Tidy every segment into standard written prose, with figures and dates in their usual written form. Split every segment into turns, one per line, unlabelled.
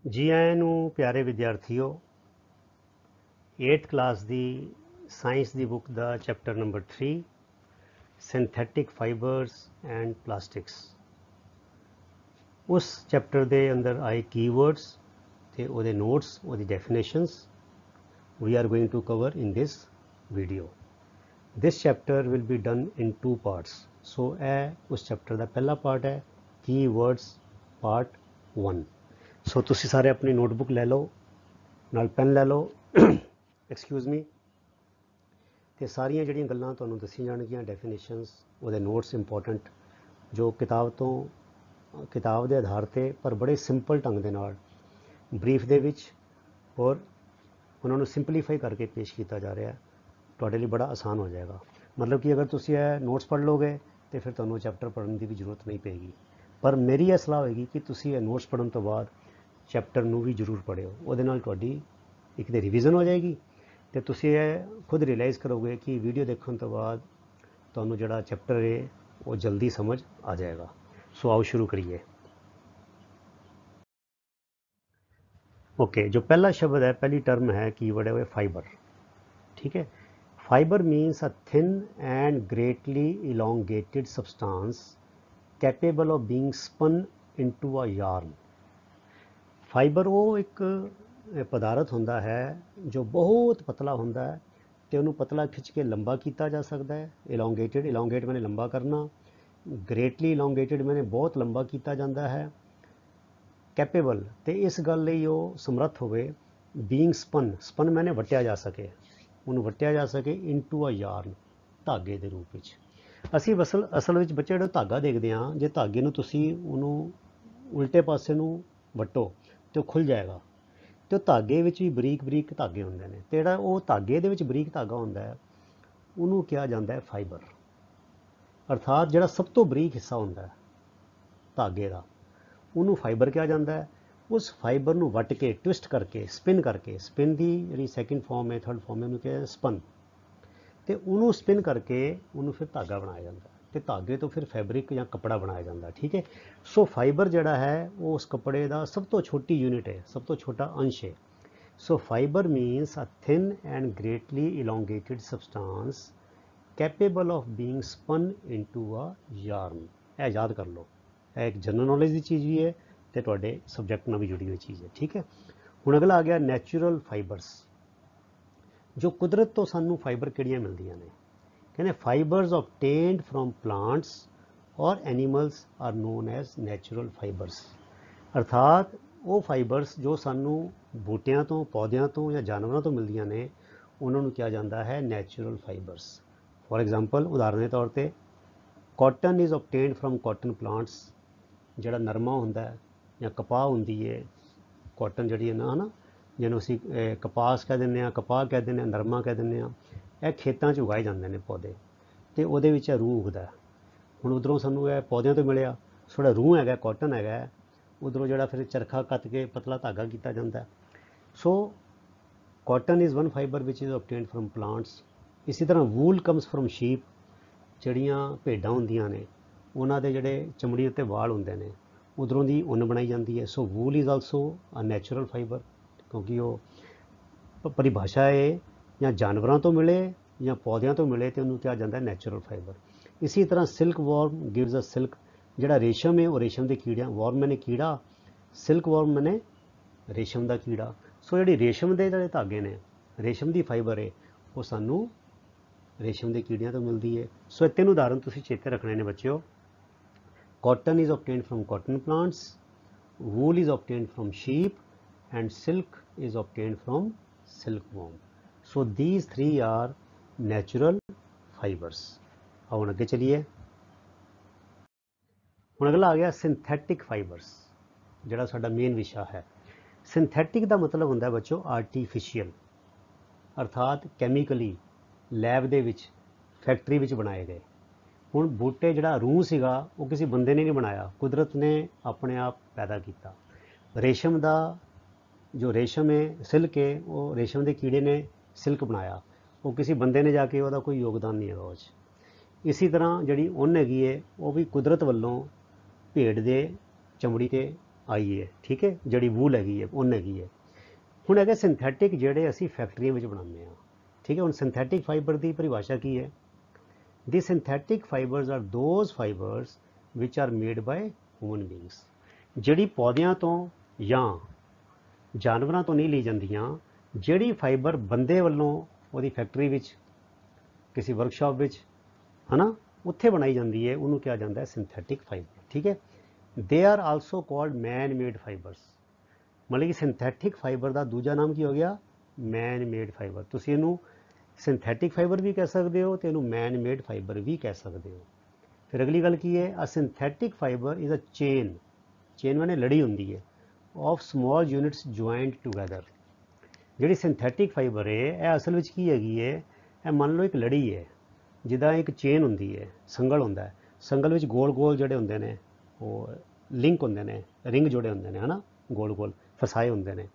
जी आए नू प्यारे विद्यार्थियों 8th क्लास दी साइंस दी बुक दा chapter number 3 synthetic fibres and plastics. उस चैप्टर दे अंदर आए कीवर्ड्स ते ओहदे नोट्स ओहदी definitions we are going to cover in this video. This chapter will be done in 2 parts. So उस चैप्टर का पहला पार्ट है कीवर्ड्स पार्ट 1। सो तुसी सारे अपनी नोटबुक ले लो, नाल पेन ले लो एक्सक्यूज़ मी, ਤੇ ਸਾਰੀਆਂ ਜਿਹੜੀਆਂ ਗੱਲਾਂ ਤੁਹਾਨੂੰ ਦੱਸੀਆਂ ਜਾਣਗੀਆਂ ਡੈਫੀਨੇਸ਼ਨਸ ਉਹਦੇ ਨੋਟਸ ਇੰਪੋਰਟੈਂਟ ਜੋ ਕਿਤਾਬ ਦੇ ਆਧਾਰ ਤੇ ਪਰ ਬੜੇ ਸਿੰਪਲ ਢੰਗ ਦੇ ਨਾਲ ਬਰੀਫ ਦੇ ਵਿੱਚ ਔਰ ਉਹਨਾਂ ਨੂੰ ਸਿੰਪਲੀਫਾਈ ਕਰਕੇ ਪੇਸ਼ ਕੀਤਾ ਜਾ ਰਿਹਾ ਤੁਹਾਡੇ ਲਈ ਬੜਾ ਆਸਾਨ ਹੋ ਜਾਏਗਾ। ਮਤਲਬ ਕਿ ਅਗਰ ਤੁਸੀਂ ਇਹ ਨੋਟਸ ਪੜ੍ਹ ਲੋਗੇ ਤੇ ਫਿਰ ਤੁਹਾਨੂੰ ਚੈਪਟਰ ਪੜ੍ਹਨ ਦੀ ਵੀ ਜ਼ਰੂਰਤ ਨਹੀਂ ਪਏਗੀ, ਪਰ ਮੇਰੀ ਇਹ ਸਲਾਹ ਹੋਏਗੀ ਕਿ ਤੁਸੀਂ ਇਹ ਨੋਟਸ ਪੜ੍ਹਨ ਤੋਂ ਬਾਅਦ ਚੈਪਟਰ ਨੂੰ ਵੀ ਜ਼ਰੂਰ ਪੜ੍ਹਿਓ। ਉਹਦੇ ਨਾਲ ਤੁਹਾਡੀ ਇੱਕ ਤੇ ਰਿਵੀਜ਼ਨ ਹੋ ਜਾਏਗੀ ਤੇ ਤੁਸੀਂ ਇਹ ਖੁਦ ਰਿਅਲਾਈਜ਼ ਕਰੋਗੇ ਕਿ ਵੀਡੀਓ ਦੇਖਣ ਤੋਂ ਬਾਅਦ ਤੁਹਾਨੂੰ ਜਿਹੜਾ ਚੈप्टर है वो जल्दी समझ आ जाएगा। सो आओ शुरू करिए। ओके, जो पहला शब्द है, पहली टर्म है, कीवर्ड है वो फाइबर। ठीक है, fibre means a thin and greatly elongated substance capable of being spun into a yarn. Fibre वो एक पदार्थ होंदा है जो बहुत पतला होंदा है तो उन्होंने पतला खिंच के लंबा किया जा सकता है। इलोंगेट मैंने लंबा करना, ग्रेटली इलोंगेटेड मैंने बहुत लंबा किया जाता है। कैपेबल तो इस गल लई वो समर्थ होवे बीइंग स्पन मैंने वटिया जा सके, उन्होंने वटिया जा सके इनटू अ यार्न, धागे के रूप में। असी असल में बच्चे जो धागा देखते हैं, जो धागे नूं तुसीं उन्होंने उल्टे पासे नूं वटो तो खुल जाएगा। तो धागे विच भी बरीक बरीक धागे होंदे ने, ते जिहड़ा वो धागे दे विच बरीक धागा होंदा है उन्होंने कहा जाता है फाइबर। अर्थात जिहड़ा सब तो बरीक हिस्सा होंदा है धागे का उन्होंने फाइबर कहा जाता है। उस फाइबर नूं वट के ट्विस्ट करके स्पिन की जिहड़ी सैकेंड फॉर्म है, थर्ड फॉर्म है, उन्होंने कहा स्पन, तो उन्होंने स्पिन करके उन्होंने फिर धागा बनाया जाता है, तो धागे तो फिर फैब्रिक या कपड़ा बनाया जाता है। ठीक है, सो फाइबर जिहड़ा है वो उस कपड़े का सब तो छोटी यूनिट है, सब तो छोटा अंश है। So fibre means a thin and greatly elongated substance capable of being spun into a yarn. यह याद कर लो, यह एक जनरल नॉलेज की चीज़ भी है तो तुहाडे सबजैक्ट नाल भी जुड़ी हुई चीज़ है। ठीक है, हुण अगला आ गया नैचुरल फाइबरस। जो कुदरत तो सानू फाइबर किहड़ियां मिलदियां ने, कहने फाइबर्स ऑबटेन्ड फ्रॉम प्लांट्स और animals are known as natural fibres. अर्थात वो फाइबर्स जो सानू बूटियां तो, पौदियां तो या जानवरों तो मिलदियां ने उन्होंने कहा जाता है नैचुरल फाइबर्स। फॉर एग्जाम्पल उदाहरण के तौर पर cotton is obtained from cotton plants. जिहड़ा नरमा होंदा है या कपाह होंदी है, कॉटन जिहड़ी है ना जिन्हों असीं कपास कह दिंदे आं, कपाह कह दिंदे आं, नरमा कह दिंदे आं, यह खेतों 'च उगाए जाते हैं पौधे, तो वो रूह उगदा है। हुण उधरों सानू यह पौधों तो मिलिया, थोड़ा रूह है कॉटन है, उधरों जिहड़ा फिर चरखा कत के पतला धागा किया जाता है। So cotton is one fibre which is obtained from plants. इसी तरह वूल कम्स फ्रॉम शीप। जिहड़ियां भेडां होंदियां ने उन्हां दे जिहड़े चमड़ी उत्ते वाल होंदे ने उधरों दी उन्न बनाई जाती है। So wool is also a natural fibre, क्योंकि वो परिभाषा है या जानवरों तो मिले या पौधों तो मिले तो उन्होंने कहा जाता है नैचुरल फाइबर। इसी तरह silk worm gives a silk. जिहड़ा रेशम है वो रेशम के कीड़े, वॉर्म मैंने कीड़ा, सिल्क वॉर्म मैंने रेशम का कीड़ा। सो जिहड़ी रेशम के जिहड़े धागे ने, रेशम की फाइबर है वो सानू रेशम के कीड़ियां तो मिलती है। सो 3 उदाहरण तुसीं चेते रखने ने बच्चों। Cotton is obtained from cotton plants, wool is obtained from sheep and silk is obtained from silkworm. So these 3 are natural fibers. अब अगे चलिए, हुण अगला आ गया सिंथेटिक फाइबर्स, जिहड़ा साडा मेन विषय है। सिंथेटिक का मतलब होंदा है बच्चों आर्टिफिशियल, अर्थात कैमिकली लैब दे विच फैक्ट्री विच बनाए गए। हुण बूटे जिहड़ा रूह सीगा वो किसी बंदे ने नहीं बनाया, कुदरत ने अपने आप पैदा किया। रेशम का जो रेशम है, सिल्क है, वो रेशम के कीड़े ने सिल्क बनाया, वो किसी बंदे ने जाके वह कोई योगदान नहीं है उस। इसी तरह जी उन्न हैगी है वो भी कुदरत वालों भेड़ के चमड़ी के आई है, ठीक है, ਜਿਹੜੀ ਵੂਲ ਹੈਗੀ ਹੈ ਉਨ ਹੈਗੀ ਹੈ। ਹੁਣ ਹੈਗੇ ਸਿੰਥੈਟਿਕ ਜਿਹੜੇ ਅਸੀਂ ਫੈਕਟਰੀਆਂ ਵਿੱਚ ਬਣਾਉਂਦੇ ਹਾਂ, ਠੀਕ ਹੈ। ਹੁਣ ਸਿੰਥੈਟਿਕ ਫਾਈਬਰ ਦੀ ਪਰਿਭਾਸ਼ਾ ਕੀ ਹੈ? The synthetic fibres are those fibres which are made by human beings, ਜਿਹੜੀ ਪੌਦਿਆਂ ਤੋਂ ਜਾਂ ਜਾਨਵਰਾਂ ਤੋਂ ਨਹੀਂ ਲਈ ਜਾਂਦੀਆਂ, ਜਿਹੜੀ ਫਾਈਬਰ ਬੰਦੇ ਵੱਲੋਂ ਉਹਦੀ ਫੈਕਟਰੀ ਵਿੱਚ, ਕਿਸੇ ਵਰਕਸ਼ਾਪ ਵਿੱਚ, ਹੈ ਨਾ, ਉੱਥੇ ਬਣਾਈ ਜਾਂਦੀ ਹੈ, ਉਹਨੂੰ ਕਿਹਾ ਜਾਂਦਾ ਹੈ ਸਿੰਥੈਟਿਕ ਫਾਈਬਰ, ਠੀਕ ਹੈ। They are also called man made fibres, ਮਤਲਬ ਕਿ ਸਿੰਥੈਟਿਕ ਫਾਈਬਰ ਦਾ ਦੂਜਾ ਨਾਮ ਕੀ ਹੋ ਗਿਆ? ਮੈਨ ਮੇਡ ਫਾਈਬਰ। ਤੁਸੀਂ ਇਹਨੂੰ ਸਿੰਥੈਟਿਕ ਫਾਈਬਰ ਵੀ ਕਹਿ ਸਕਦੇ ਹੋ ਤੇ ਇਹਨੂੰ ਮੈਨ ਮੇਡ ਫਾਈਬਰ ਵੀ ਕਹਿ ਸਕਦੇ ਹੋ। ਫਿਰ ਅਗਲੀ ਗੱਲ ਕੀ ਹੈ? A synthetic fibre is a chain, chain ਮਾਨੇ ਲੜੀ ਹੁੰਦੀ ਹੈ, of small units joint together. ਜਿਹੜੀ ਸਿੰਥੈਟਿਕ ਫਾਈਬਰ ਹੈ ਇਹ ਅਸਲ ਵਿੱਚ ਕੀ ਹੈਗੀ ਹੈ? ਇਹ ਮੰਨ ਲਓ ਇੱਕ ਲੜੀ ਹੈ, ਜਿੱਦਾਂ ਇੱਕ ਚੇਨ ਹੁੰਦੀ ਹੈ, ਸੰਗਲ ਹੁੰਦਾ ਹੈ, ਸੰਗਲ ਵਿੱਚ ਗੋਲ ਗੋਲ ਜਿਹੜੇ ਹੁੰਦੇ ਨੇ ਉਹ ਲਿੰਕ ਹੁੰਦੇ ਨੇ, ਰਿੰਗ ਜੁੜੇ ਹੁੰਦੇ ਨੇ, ਹੈ ਨਾ, ਗੋਲ ਗੋਲ ਫਸਾਏ ਹੁੰਦੇ ਨੇ।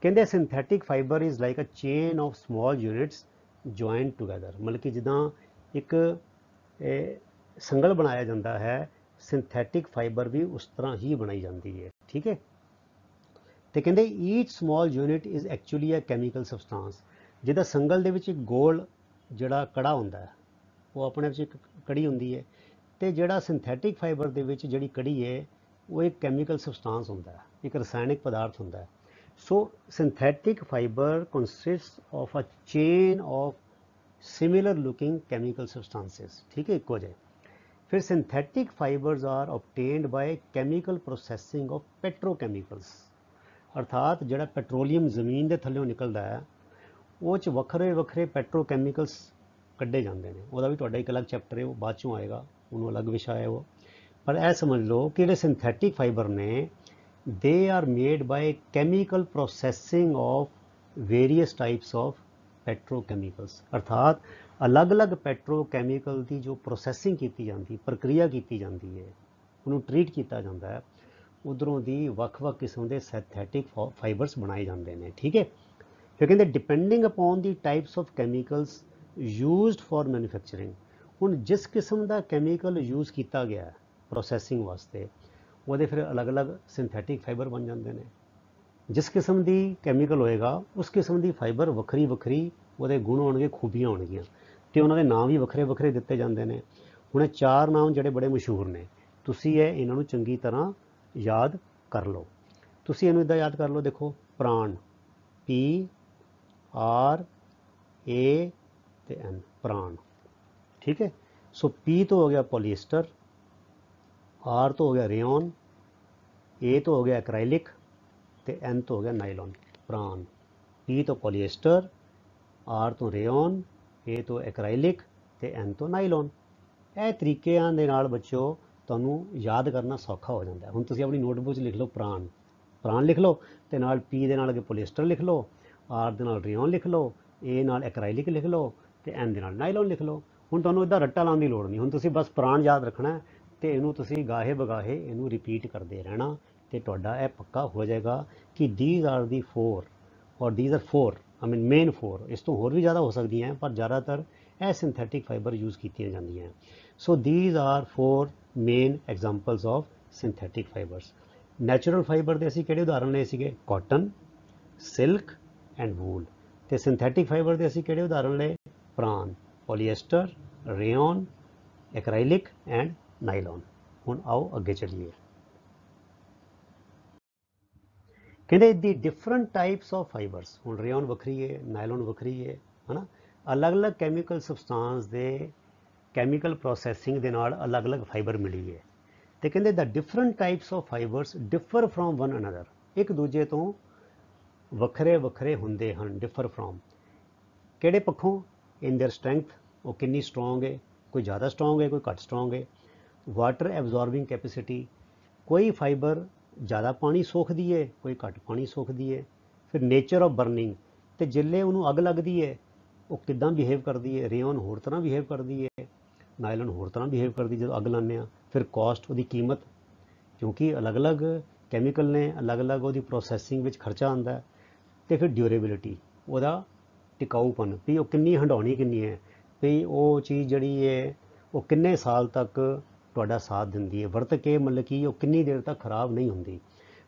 ਕਹਿੰਦੇ synthetic fibre is like a chain of small units joint together, ਮਤਲਬ ਕਿ ਜਿੱਦਾਂ ਇੱਕ ਸੰਗਲ ਬਣਾਇਆ ਜਾਂਦਾ ਹੈ, ਸਿੰਥੈਟਿਕ ਫਾਈਬਰ ਵੀ ਉਸ ਤਰ੍ਹਾਂ ਹੀ ਬਣਾਈ ਜਾਂਦੀ ਹੈ, ਠੀਕ ਹੈ। ਤੇ ਕਹਿੰਦੇ each small unit is actually a chemical substance. ਜਿੱਦਾਂ ਸੰਗਲ ਦੇ ਵਿੱਚ ਇੱਕ ਗੋਲ ਜਿਹੜਾ ਕੜਾ ਹੁੰਦਾ ਹੈ, ਉਹ ਆਪਣੇ ਵਿੱਚ ਇੱਕ ਕੜੀ ਹੁੰਦੀ ਹੈ, ਤੇ ਜਿਹੜਾ ਸਿੰਥੈਟਿਕ ਫਾਈਬਰ ਦੇ ਵਿੱਚ ਜਿਹੜੀ ਕੜੀ ਹੈ ਉਹ ਇੱਕ ਕੈਮੀਕਲ ਸਬਸਟੈਂਸ ਹੁੰਦਾ ਹੈ, ਇੱਕ ਰਸਾਇਣਿਕ ਪਦਾਰਥ ਹੁੰਦਾ ਹੈ। So synthetic fibre consist of a chain of similar looking chemical substances, ਠੀਕ ਹੈ, ਇੱਕੋ ਜਿਹੇ। ਫਿਰ synthetic fibres are obtained by chemical processing of petrochemicals, ਅਰਥਾਤ ਜਿਹੜਾ ਪੈਟਰੋਲੀਅਮ ਜ਼ਮੀਨ ਦੇ ਥੱਲੇੋਂ ਨਿਕਲਦਾ ਹੈ ਉਹ 'ਚ ਵੱਖਰੇ ਵੱਖਰੇ ਪੈਟਰੋਕੈਮੀਕਲਸ ਕੱਢੇ ਜਾਂਦੇ ਨੇ। ਉਹਦਾ ਵੀ ਤੁਹਾਡਾ ਇੱਕ ਅਲੱਗ ਚੈਪਟਰ ਹੈ, ਉਹ ਬਾਅਦ ਚੋਂ ਆਏਗਾ, ਉਹਨੂੰ ਅਲੱਗ ਵਿਸ਼ਾ ਹੈ ਉਹ। ਪਰ ਇਹ ਸਮਝ ਲਓ ਕਿ ਜਿਹੜੇ ਸਿੰਥੈਟਿਕ ਫਾਈਬਰ ਨੇ they are made by chemical processing of various types of petrochemicals, ਅਰਥਾਤ ਅਲੱਗ-ਅਲੱਗ ਪੈਟਰੋਕੈਮੀਕਲ ਦੀ ਜੋ ਪ੍ਰੋਸੈਸਿੰਗ ਕੀਤੀ ਜਾਂਦੀ, ਪ੍ਰਕਿਰਿਆ ਕੀਤੀ ਜਾਂਦੀ ਹੈ, ਉਹਨੂੰ ਟਰੀਟ ਕੀਤਾ ਜਾਂਦਾ ਹੈ, ਉਧਰੋਂ ਦੀ ਵੱਖ-ਵੱਖ ਕਿਸਮ ਦੇ ਸਿੰਥੈਟਿਕ ਫਾਈਬਰਸ ਬਣਾਏ ਜਾਂਦੇ ਨੇ, ਠੀਕ ਹੈ। ਫਿਰ ਕਹਿੰਦੇ depending upon the types of chemicals used for manufacturing. ਹੁਣ ਜਿਸ ਕਿਸਮ ਦਾ ਕੈਮੀਕਲ ਯੂਜ਼ ਕੀਤਾ ਗਿਆ ਪ੍ਰੋਸੈਸਿੰਗ ਵਾਸਤੇ, ਉਹਦੇ ਫਿਰ ਅਲੱਗ-ਅਲੱਗ ਸਿੰਥੈਟਿਕ ਫਾਈਬਰ ਬਣ ਜਾਂਦੇ ਨੇ। ਜਿਸ ਕਿਸਮ ਦੀ ਕੈਮੀਕਲ ਹੋਏਗਾ ਉਸ ਕਿਸਮ ਦੀ ਫਾਈਬਰ ਵੱਖਰੀ ਵੱਖਰੀ ਉਹਦੇ ਗੁਣ ਹੋਣਗੇ, ਖੂਬੀਆਂ ਹੋਣਗੀਆਂ, ਤੇ ਉਹਨਾਂ ਦੇ ਨਾਮ ਵੀ ਵੱਖਰੇ ਵੱਖਰੇ ਦਿੱਤੇ ਜਾਂਦੇ ਨੇ। ਹੁਣ ਇਹ ਚਾਰ ਨਾਮ ਜਿਹੜੇ ਬੜੇ ਮਸ਼ਹੂਰ ਨੇ, ਤੁਸੀਂ ਇਹਨਾਂ ਨੂੰ ਚੰਗੀ ਤਰ੍ਹਾਂ ਯਾਦ ਕਰ ਲਓ। ਤੁਸੀਂ ਇਹਨੂੰ ਇੱਦਾਂ ਯਾਦ ਕਰ ਲਓ, ਦੇਖੋ, ਪ੍ਰਾਣ, PRAN ਤੇ N, ਪ੍ਰਾਣ, ਠੀਕ ਹੈ। ਸੋ P ਤੋਂ ਹੋ ਗਿਆ ਪੋਲੀਏਸਟਰ, R ਤੋਂ ਹੋ ਗਿਆ ਰੇਓਨ, A ਤੋਂ ਹੋ ਗਿਆ ਐਕਰਾਈਲਿਕ ਤੇ N ਤੋਂ ਹੋ ਗਿਆ ਨਾਈਲੋਨ। ਪ੍ਰਾਣ, P ਤੋਂ ਪੋਲੀਏਸਟਰ, R ਤੋਂ ਰੇਓਨ, A ਤੋਂ ਐਕਰਾਈਲਿਕ ਤੇ N ਤੋਂ ਨਾਈਲੋਨ। ਇਹ ਤਰੀਕਿਆਂ ਦੇ ਨਾਲ ਬੱਚਿਓ ਤੁਹਾਨੂੰ ਯਾਦ ਕਰਨਾ ਸੌਖਾ ਹੋ ਜਾਂਦਾ ਹੈ। ਹੁਣ ਤੁਸੀਂ ਆਪਣੀ ਨੋਟਬੁੱਕ 'ਚ ਲਿਖ ਲਓ ਪ੍ਰਾਣ, ਪ੍ਰਾਣ ਲਿਖ ਲਓ, ਤੇ ਨਾਲ P ਦੇ ਨਾਲ ਅੱਗੇ ਪੋਲੀਏਸਟਰ ਲਿਖ ਲਓ, R ਦੇ ਨਾਲ ਰੇਓਨ ਲਿਖ ਲਓ, A ਨਾਲ ਐਕਰਾਈਲਿਕ ਲਿਖ ਲਓ ਤੇ N ਦੇ ਨਾਲ ਨਾਈਲੋਨ ਲਿਖ ਲਓ। ਹੁਣ ਤੁਹਾਨੂੰ ਇੱਦਾਂ ਰੱਟਾ ਲਾਉਣ ਦੀ ਲੋੜ ਨਹੀਂ, ਹੁਣ ਤੁਸੀਂ ਬਸ ਪ੍ਰਾਣ ਯਾਦ ਰੱਖਣਾ ਤੇ ਇਹਨੂੰ ਤੁਸੀਂ ਗਾਹੇ ਬਗਾਹੇ ਇਹਨੂੰ ਰਿਪੀਟ ਕਰਦੇ ਰਹਿਣਾ ਤੇ ਤੁਹਾਡਾ ਇਹ ਪੱਕਾ ਹੋ ਜਾਏਗਾ ਕਿ these are the four ਔਰ these are four, I mean main four। ਇਸ ਤੋਂ ਹੋਰ ਵੀ ਜ਼ਿਆਦਾ ਹੋ ਸਕਦੀਆਂ ਪਰ ਜ਼ਿਆਦਾਤਰ ਇਹ ਸਿੰਥੈਟਿਕ ਫਾਈਬਰ ਯੂਜ਼ ਕੀਤੀਆਂ ਜਾਂਦੀਆਂ। ਸੋ these are four main examples of synthetic fibres. Natural fibre ਦੇ ਅਸੀਂ ਕਿਹੜੇ ਉਦਾਹਰਣ ਲਏ ਸੀਗੇ? Cotton, silk and wool. ਤੇ ਸਿੰਥੈਟਿਕ ਫਾਈਬਰ ਦੇ ਅਸੀਂ ਕਿਹੜੇ ਉਦਾਹਰਣ ਲਏ? ਪ੍ਰਾਨ, ਪੋਲੀਏਸਟਰ, ਰੇਓਨ, ਐਕਰਾਈਲਿਕ ਐਂਡ ਨਾਈਲੋਨ। ਹੁਣ ਆਓ ਅੱਗੇ ਚੱਲੀਏ। ਕਹਿੰਦੇ ਦੀ ਡਿਫਰੈਂਟ ਟਾਈਪਸ ਆਫ ਫਾਈਬਰਸ। ਹੁਣ ਰੇਓਨ ਵੱਖਰੀ ਹੈ, ਨਾਈਲੋਨ ਵੱਖਰੀ ਹੈ ਨਾ, ਅਲੱਗ-ਅਲੱਗ ਕੈਮੀਕਲ ਸਬਸਟੈਂਸ ਦੇ ਕੈਮੀਕਲ ਪ੍ਰੋਸੈਸਿੰਗ ਦੇ ਨਾਲ ਅਲੱਗ-ਅਲੱਗ ਫਾਈਬਰ ਮਿਲੀ ਹੈ। ਤੇ ਕਹਿੰਦੇ ਦਾ different types of fibres differ from one another, ਇੱਕ ਦੂਜੇ ਤੋਂ ਵੱਖਰੇ ਵੱਖਰੇ ਹੁੰਦੇ ਹਨ। ਡਿਫਰ ਫਰੋਮ ਕਿਹੜੇ ਪੱਖੋਂ? ਇਨ ਦੇਅਰ ਸਟਰੈਂਥ, ਉਹ ਕਿੰਨੀ ਸਟਰੋਂਗ ਹੈ, ਕੋਈ ਜ਼ਿਆਦਾ ਸਟਰੋਂਗ ਹੈ, ਕੋਈ ਘੱਟ ਸਟਰੋਂਗ ਹੈ। ਵਾਟਰ ਐਬਜ਼ੋਰਬਿੰਗ ਕੈਪੈਸਿਟੀ, ਕੋਈ ਫਾਈਬਰ ਜ਼ਿਆਦਾ ਪਾਣੀ ਸੋਖਦੀ ਹੈ, ਕੋਈ ਘੱਟ ਪਾਣੀ ਸੋਖਦੀ ਹੈ। ਫਿਰ ਨੇਚਰ ਆਫ ਬਰਨਿੰਗ, ਤੇ ਜਿੱਲੇ ਉਹਨੂੰ ਅੱਗ ਲੱਗਦੀ ਹੈ ਉਹ ਕਿੱਦਾਂ ਬਿਹੇਵ ਕਰਦੀ ਹੈ। ਰੇਓਨ ਹੋਰ ਤਰ੍ਹਾਂ ਬਿਹੇਵ ਕਰਦੀ ਹੈ, ਨਾਈਲੋਨ ਹੋਰ ਤਰ੍ਹਾਂ ਬਿਹੇਵ ਕਰਦੀ ਜਦੋਂ ਅੱਗ ਲਾਉਂਦੇ ਹਾਂ। ਫਿਰ ਕੋਸਟ, ਉਹਦੀ ਕੀਮਤ, ਕਿਉਂਕਿ ਅਲੱਗ-ਅਲੱਗ ਕੈਮੀਕਲ ਨੇ, ਅਲੱਗ-ਅਲੱਗ ਉਹਦੀ ਪ੍ਰੋਸੈਸਿੰਗ ਵਿੱਚ ਖਰਚਾ ਆਉਂਦਾ ਹੈ। ਤੇ ਫਿਰ ਡਿਊਰੇਬਿਲਿਟੀ, ਉਹਦਾ ਟਿਕਾਊਪਨ, ਵੀ ਉਹ ਕਿੰਨੀ ਹੰਡਾਉਣੀ ਕਿੰਨੀ ਹੈ, ਵੀ ਉਹ ਚੀਜ਼ ਜਿਹੜੀ ਹੈ ਉਹ ਕਿੰਨੇ ਸਾਲ ਤੱਕ ਤੁਹਾਡਾ ਸਾਥ ਦਿੰਦੀ ਹੈ, ਵਰਤ ਕੇ, ਮਤਲਬ ਕਿ ਉਹ ਕਿੰਨੀ ਦੇਰ ਤੱਕ ਖਰਾਬ ਨਹੀਂ ਹੁੰਦੀ।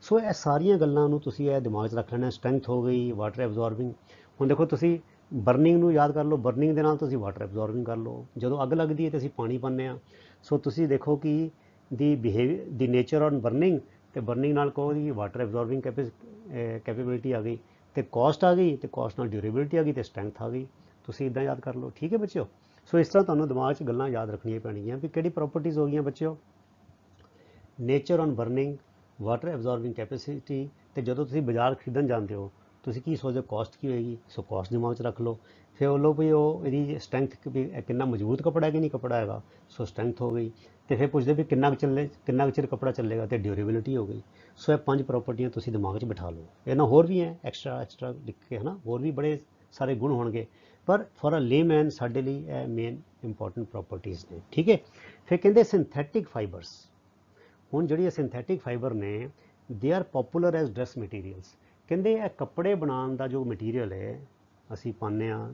ਸੋ ਇਹ ਸਾਰੀਆਂ ਗੱਲਾਂ ਨੂੰ ਤੁਸੀਂ ਇਹ ਦਿਮਾਗ 'ਚ ਰੱਖ ਲੈਣਾ। ਸਟਰੈਂਥ ਹੋ ਗਈ, ਵਾਟਰ ਐਬਜ਼ੋਰਬਿੰਗ। ਹੁਣ ਦੇਖੋ ਤੁਸੀਂ ਬਰਨਿੰਗ ਨੂੰ ਯਾਦ ਕਰ ਲਓ, ਬਰਨਿੰਗ ਦੇ ਨਾਲ ਤੁਸੀਂ ਵਾਟਰ ਐਬਜ਼ੋਰਬਿੰਗ ਕਰ ਲਓ। ਜਦੋਂ ਅੱਗ ਲੱਗਦੀ ਹੈ ਤੇ ਅਸੀਂ ਪਾਣੀ ਪਾਉਂਦੇ ਹਾਂ। ਸੋ ਤੁਸੀਂ ਦੇਖੋ ਕਿ ਦੀ ਨੇਚਰ ਔਨ ਬਰਨਿੰਗ, ਤੇ ਬਰਨਿੰਗ ਨਾਲ ਕਹੋ ਜੀ ਵਾਟਰ ਐਬਜ਼ੋਰਬਿੰਗ ਕੈਪੇਬਿਲਿਟੀ ਆ ਗਈ, ਤੇ ਕਾਸਟ ਆ ਗਈ, ਤੇ ਕਾਸਟ ਨਾਲ ਡਿਊਰੇਬਿਲਿਟੀ ਆ ਗਈ, ਤੇ ਸਟਰੈਂਥ ਆ ਗਈ। ਤੁਸੀਂ ਇਦਾਂ ਯਾਦ ਕਰ ਲਓ, ਠੀਕ ਹੈ ਬੱਚਿਓ। ਸੋ ਇਸ ਤਰ੍ਹਾਂ ਤੁਹਾਨੂੰ ਦਿਮਾਗ 'ਚ ਗੱਲਾਂ ਯਾਦ ਰੱਖਣੀਆਂ ਪੈਣਗੀਆਂ ਵੀ ਕਿਹੜੀ ਪ੍ਰੋਪਰਟੀਜ਼ ਹੋ ਗਈਆਂ ਬੱਚਿਓ, nature on burning, water absorbing capacity. ਤੇ ਜਦੋਂ ਤੁਸੀਂ ਬਾਜ਼ਾਰ ਖਰੀਦਣ ਜਾਂਦੇ ਹੋ ਤੁਸੀਂ ਕੀ ਸੋਚਦੇ ਹੋ, ਕਾਸਟ ਕੀ ਹੋਏਗੀ। ਸੋ ਕਾਸਟ ਦਿਮਾਗ 'ਚ ਰੱਖ ਲਓ। ਫਿਰ ਉਹ ਲਓ ਵੀ ਉਹ ਇਹਦੀ ਸਟਰੈਂਥ ਵੀ ਕਿੰਨਾ ਮਜ਼ਬੂਤ ਕੱਪੜਾ ਹੈ ਕਿ ਨਹੀਂ ਕੱਪੜਾ ਹੈਗਾ, ਸੋ ਸਟਰੈਂਥ ਹੋ ਗਈ। ਤੇ ਫਿਰ ਪੁੱਛਦੇ ਵੀ ਕਿੰਨਾ ਕੁ ਚਿਰ ਕੱਪੜਾ ਚੱਲੇਗਾ, ਤੇ ਡਿਊਰੇਬਿਲਿਟੀ ਹੋ ਗਈ। ਸੋ ਇਹ 5 ਪ੍ਰੋਪਰਟੀਆਂ ਤੁਸੀਂ ਦਿਮਾਗ 'ਚ ਬਿਠਾ ਲਓ। ਇਹਨਾਂ ਹੋਰ ਵੀ ਹੈ ਐਕਸਟਰਾ ਲਿਖ ਕੇ, ਹੈ ਨਾ, ਹੋਰ ਵੀ ਬੜੇ ਸਾਰੇ ਗੁਣ ਹੋਣਗੇ, ਪਰ ਫॉर ਅ ਲੇਮੈਨ ਸਾਡੇ ਲਈ ਇਹ ਮੇਨ ਇੰਪੋਰਟੈਂਟ ਪ੍ਰੋਪਰਟੀਜ਼ ਨੇ, ਠੀਕ ਹੈ। ਫਿਰ ਕਹਿੰਦੇ ਸਿੰਥੈਟਿਕ ਫਾਈਬਰਸ। ਹੁਣ ਜਿਹੜੀਆਂ ਸਿੰਥੈਟਿਕ ਫਾਈਬਰ ਨੇ they R popular as dress materials. ਕਹਿੰਦੇ ਇਹ ਕੱਪੜੇ ਬਣਾਉਣ ਦਾ ਜੋ ਮਟੀਰੀਅਲ ਹੈ, ਅਸੀਂ ਪਾਉਂਦੇ ਹਾਂ,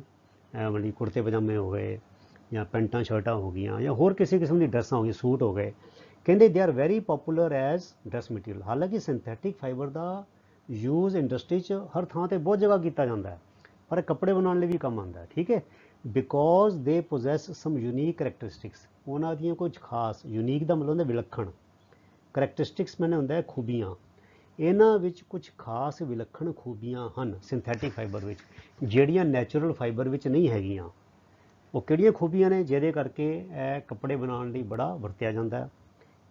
ਮਤਲਬ ਕੁੜਤੇ ਪਜਾਮੇ ਹੋ ਗਏ, ਜਾਂ ਪੈਂਟਾਂ ਸ਼ਰਟਾਂ ਹੋ ਗਈਆਂ, ਜਾਂ ਹੋਰ ਕਿਸੇ ਕਿਸਮ ਦੀ ਡਰੈਸਾਂ ਹੋ ਗਈਆਂ, ਸੂਟ ਹੋ ਗਏ। ਕਹਿੰਦੇ they are very popular as dress material. ਹਾਲਾਂਕਿ ਸਿੰਥੈਟਿਕ ਫਾਈਬਰ ਦਾ ਯੂਜ਼ ਇੰਡਸਟਰੀ 'ਚ ਹਰ ਥਾਂ ਤੇ ਬਹੁਤ ਜਗ੍ਹਾ ਕੀਤਾ ਜਾਂਦਾ ਹੈ, ਪਰ ਕੱਪੜੇ ਬਣਾਉਣ ਲਈ ਵੀ ਕੰਮ ਆਉਂਦਾ ਹੈ, ਠੀਕ ਹੈ। ਬਿਕੋਜ਼ ਦੇ ਪੋਜੈਸ ਸਮ ਯੂਨੀਕ ਕਰੈਕਟਰਿਸਟਿਕਸ। ਉਹਨਾਂ ਦੀਆਂ ਕੁਝ ਖਾਸ, ਯੂਨੀਕ ਦਾ ਮਤਲਬ ਹੁੰਦਾ ਵਿਲੱਖਣ, ਕਰੈਕਟਰਿਸਟਿਕਸ ਮੈਨੇ ਹੁੰਦਾ ਹੈ ਖੂਬੀਆਂ। ਇਹਨਾਂ ਵਿੱਚ ਕੁਝ ਖਾਸ ਵਿਲੱਖਣ ਖੂਬੀਆਂ ਹਨ ਸਿੰਥੈਟਿਕ ਫਾਈਬਰ ਵਿੱਚ, ਜਿਹੜੀਆਂ ਨੈਚੁਰਲ ਫਾਈਬਰ ਵਿੱਚ ਨਹੀਂ ਹੈਗੀਆਂ। ਉਹ ਕਿਹੜੀਆਂ ਖੂਬੀਆਂ ਨੇ ਜਿਹਦੇ ਕਰਕੇ ਇਹ ਕੱਪੜੇ ਬਣਾਉਣ ਲਈ ਬੜਾ ਵਰਤਿਆ ਜਾਂਦਾ ਹੈ।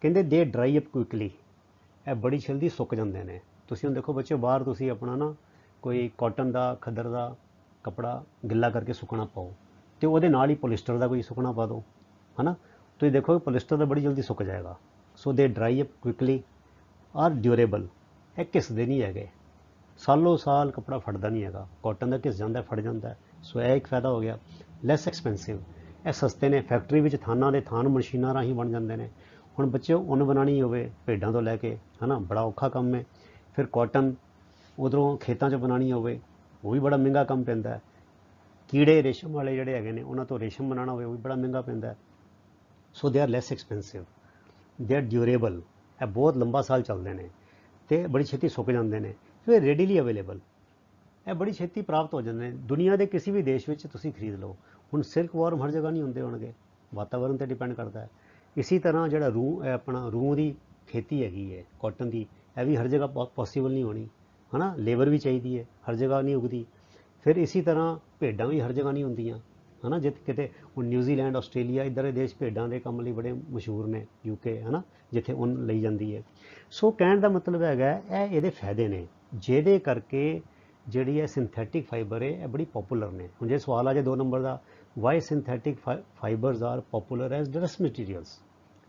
ਕਹਿੰਦੇ ਦੇ ਡਰਾਈ ਅਪ ਕੁਇਕਲੀ, ਇਹ ਬੜੀ ਜਲਦੀ ਸੁੱਕ ਜਾਂਦੇ ਨੇ। ਤੁਸੀਂ ਹੁਣ ਦੇਖੋ ਬੱਚਿਓ, ਬਾਹਰ ਤੁਸੀਂ ਆਪਣਾ ਨਾ ਕੋਈ ਕਾਟਨ ਦਾ, ਖੱਦਰ ਦਾ ਕੱਪੜਾ ਗਿੱਲਾ ਕਰਕੇ ਸੁੱਕਣਾ ਪਾਓ, ਤੇ ਉਹਦੇ ਨਾਲ ਹੀ ਪੋਲਿਸਟਰ ਦਾ ਕੋਈ ਸੁੱਕਣਾ ਪਾ ਦਿਓ, ਹੈ ਨਾ, ਤੁਸੀਂ ਦੇਖੋ ਪੋਲਿਸਟਰ ਦਾ ਬੜੀ ਜਲਦੀ ਸੁੱਕ ਜਾਏਗਾ। So they dry up quickly are durable. ਇਹ ਘਿਸਦੇ ਨਹੀਂ ਹੈਗੇ, ਸਾਲੋ ਸਾਲ ਕੱਪੜਾ ਫਟਦਾ ਨਹੀਂ ਹੈਗਾ। ਕਾਟਨ ਦਾ ਘਿਸ ਜਾਂਦਾ, ਫਟ ਜਾਂਦਾ। ਸੋ ਇਹ ਇੱਕ ਫਾਇਦਾ ਹੋ ਗਿਆ। ਲੈਸ ਐਕਸਪੈਂਸਿਵ, ਇਹ ਸਸਤੇ ਨੇ। ਫੈਕਟਰੀ ਵਿੱਚ ਥਾਨਾਂ ਦੇ ਥਾਨ ਮਸ਼ੀਨਾਂ ਰਾਹੀਂ ਬਣ ਜਾਂਦੇ ਨੇ। ਹੁਣ ਬੱਚਿਓ ਉੱਨ ਬਣਾਉਣੀ ਹੋਵੇ ਭੇਡਾਂ ਤੋਂ ਲੈ ਕੇ, ਹੈ ਨਾ, ਬੜਾ ਔਖਾ ਕੰਮ ਹੈ। ਫਿਰ ਕਾਟਨ ਉਧਰੋਂ ਖੇਤਾਂ 'ਚ ਬਣਾਉਣੀ ਹੋਵੇ, ਉਹ ਵੀ ਬੜਾ ਮਹਿੰਗਾ ਕੰਮ ਪੈਂਦਾ ਹੈ। ਕੀੜੇ ਰੇਸ਼ਮ ਵਾਲੇ ਜਿਹੜੇ ਹੈਗੇ ਨੇ, ਉਹਨਾਂ ਤੋਂ ਰੇਸ਼ਮ ਬਣਾਉਣਾ ਹੋਵੇ, ਉਹ ਵੀ ਬੜਾ ਮਹਿੰਗਾ ਪੈਂਦਾ ਹੈ। So they are less expensive, they are durable, ਇਹ ਬਹੁਤ ਲੰਬਾ ਸਾਲ ਚੱਲਦੇ ਨੇ, ਤੇ ਬੜੀ ਛੇਤੀ ਸੁੱਕ ਜਾਂਦੇ ਨੇ। ਫਿਰ ਰੈਡੀਲੀ ਅਵੇਲੇਬਲ, ਇਹ ਬੜੀ ਛੇਤੀ ਪ੍ਰਾਪਤ ਹੋ ਜਾਂਦੇ ਨੇ। ਦੁਨੀਆ ਦੇ ਕਿਸੇ ਵੀ ਦੇਸ਼ ਵਿੱਚ ਤੁਸੀਂ ਖਰੀਦ ਲਓ। ਹੁਣ ਸਿਲਕ ਵਾਰਮ ਹਰ ਜਗ੍ਹਾ ਨਹੀਂ ਹੁੰਦੇ ਹੋਣਗੇ, ਵਾਤਾਵਰਨ 'ਤੇ ਡਿਪੈਂਡ ਕਰਦਾ ਹੈ। ਇਸੇ ਤਰ੍ਹਾਂ ਜਿਹੜਾ ਆਪਣਾ ਰੂਹ ਦੀ ਖੇਤੀ ਹੈਗੀ ਹੈ ਕਾਟਨ ਦੀ, ਇਹ ਵੀ ਹਰ ਜਗ੍ਹਾ ਪੋਸੀਬਲ ਨਹੀਂ ਹੋਣੀ, ਹੈ ਨਾ, ਲੇਬਰ ਵੀ ਚਾਹੀਦੀ ਹੈ, ਹਰ ਜਗ੍ਹਾ ਨਹੀਂ ਉਗਦੀ। ਫਿਰ ਇਸੇ ਤਰ੍ਹਾਂ ਭੇਡਾਂ ਵੀ ਹਰ ਜਗ੍ਹਾ ਨਹੀਂ ਹੁੰਦੀਆਂ, ਹੈ ਨਾ। ਜੇ ਕਿਤੇ ਹੁਣ ਨਿਊਜ਼ੀਲੈਂਡ, ਆਸਟ੍ਰੇਲੀਆ, ਇੱਧਰ ਦੇ ਦੇਸ਼ ਭੇਡਾਂ ਦੇ ਕੰਮ ਲਈ ਬੜੇ ਮਸ਼ਹੂਰ ਨੇ, ਯੂਕੇ, ਹੈ ਨਾ, ਜਿੱਥੇ ਉੱਨ ਲਈ ਜਾਂਦੀ ਹੈ। ਸੋ ਕਹਿਣ ਦਾ ਮਤਲਬ ਹੈਗਾ ਇਹ ਇਹਦੇ ਫਾਇਦੇ ਨੇ, ਜਿਹਦੇ ਕਰਕੇ ਜਿਹੜੀ ਹੈ ਸਿੰਥੈਟਿਕ ਫਾਈਬਰ ਹੈ ਇਹ ਬੜੀ ਪੋਪੂਲਰ ਨੇ। ਹੁਣ ਜੇ ਸਵਾਲ ਆ ਜਾਏ 2 ਨੰਬਰ ਦਾ, why synthetic fibres are popular as dress materials,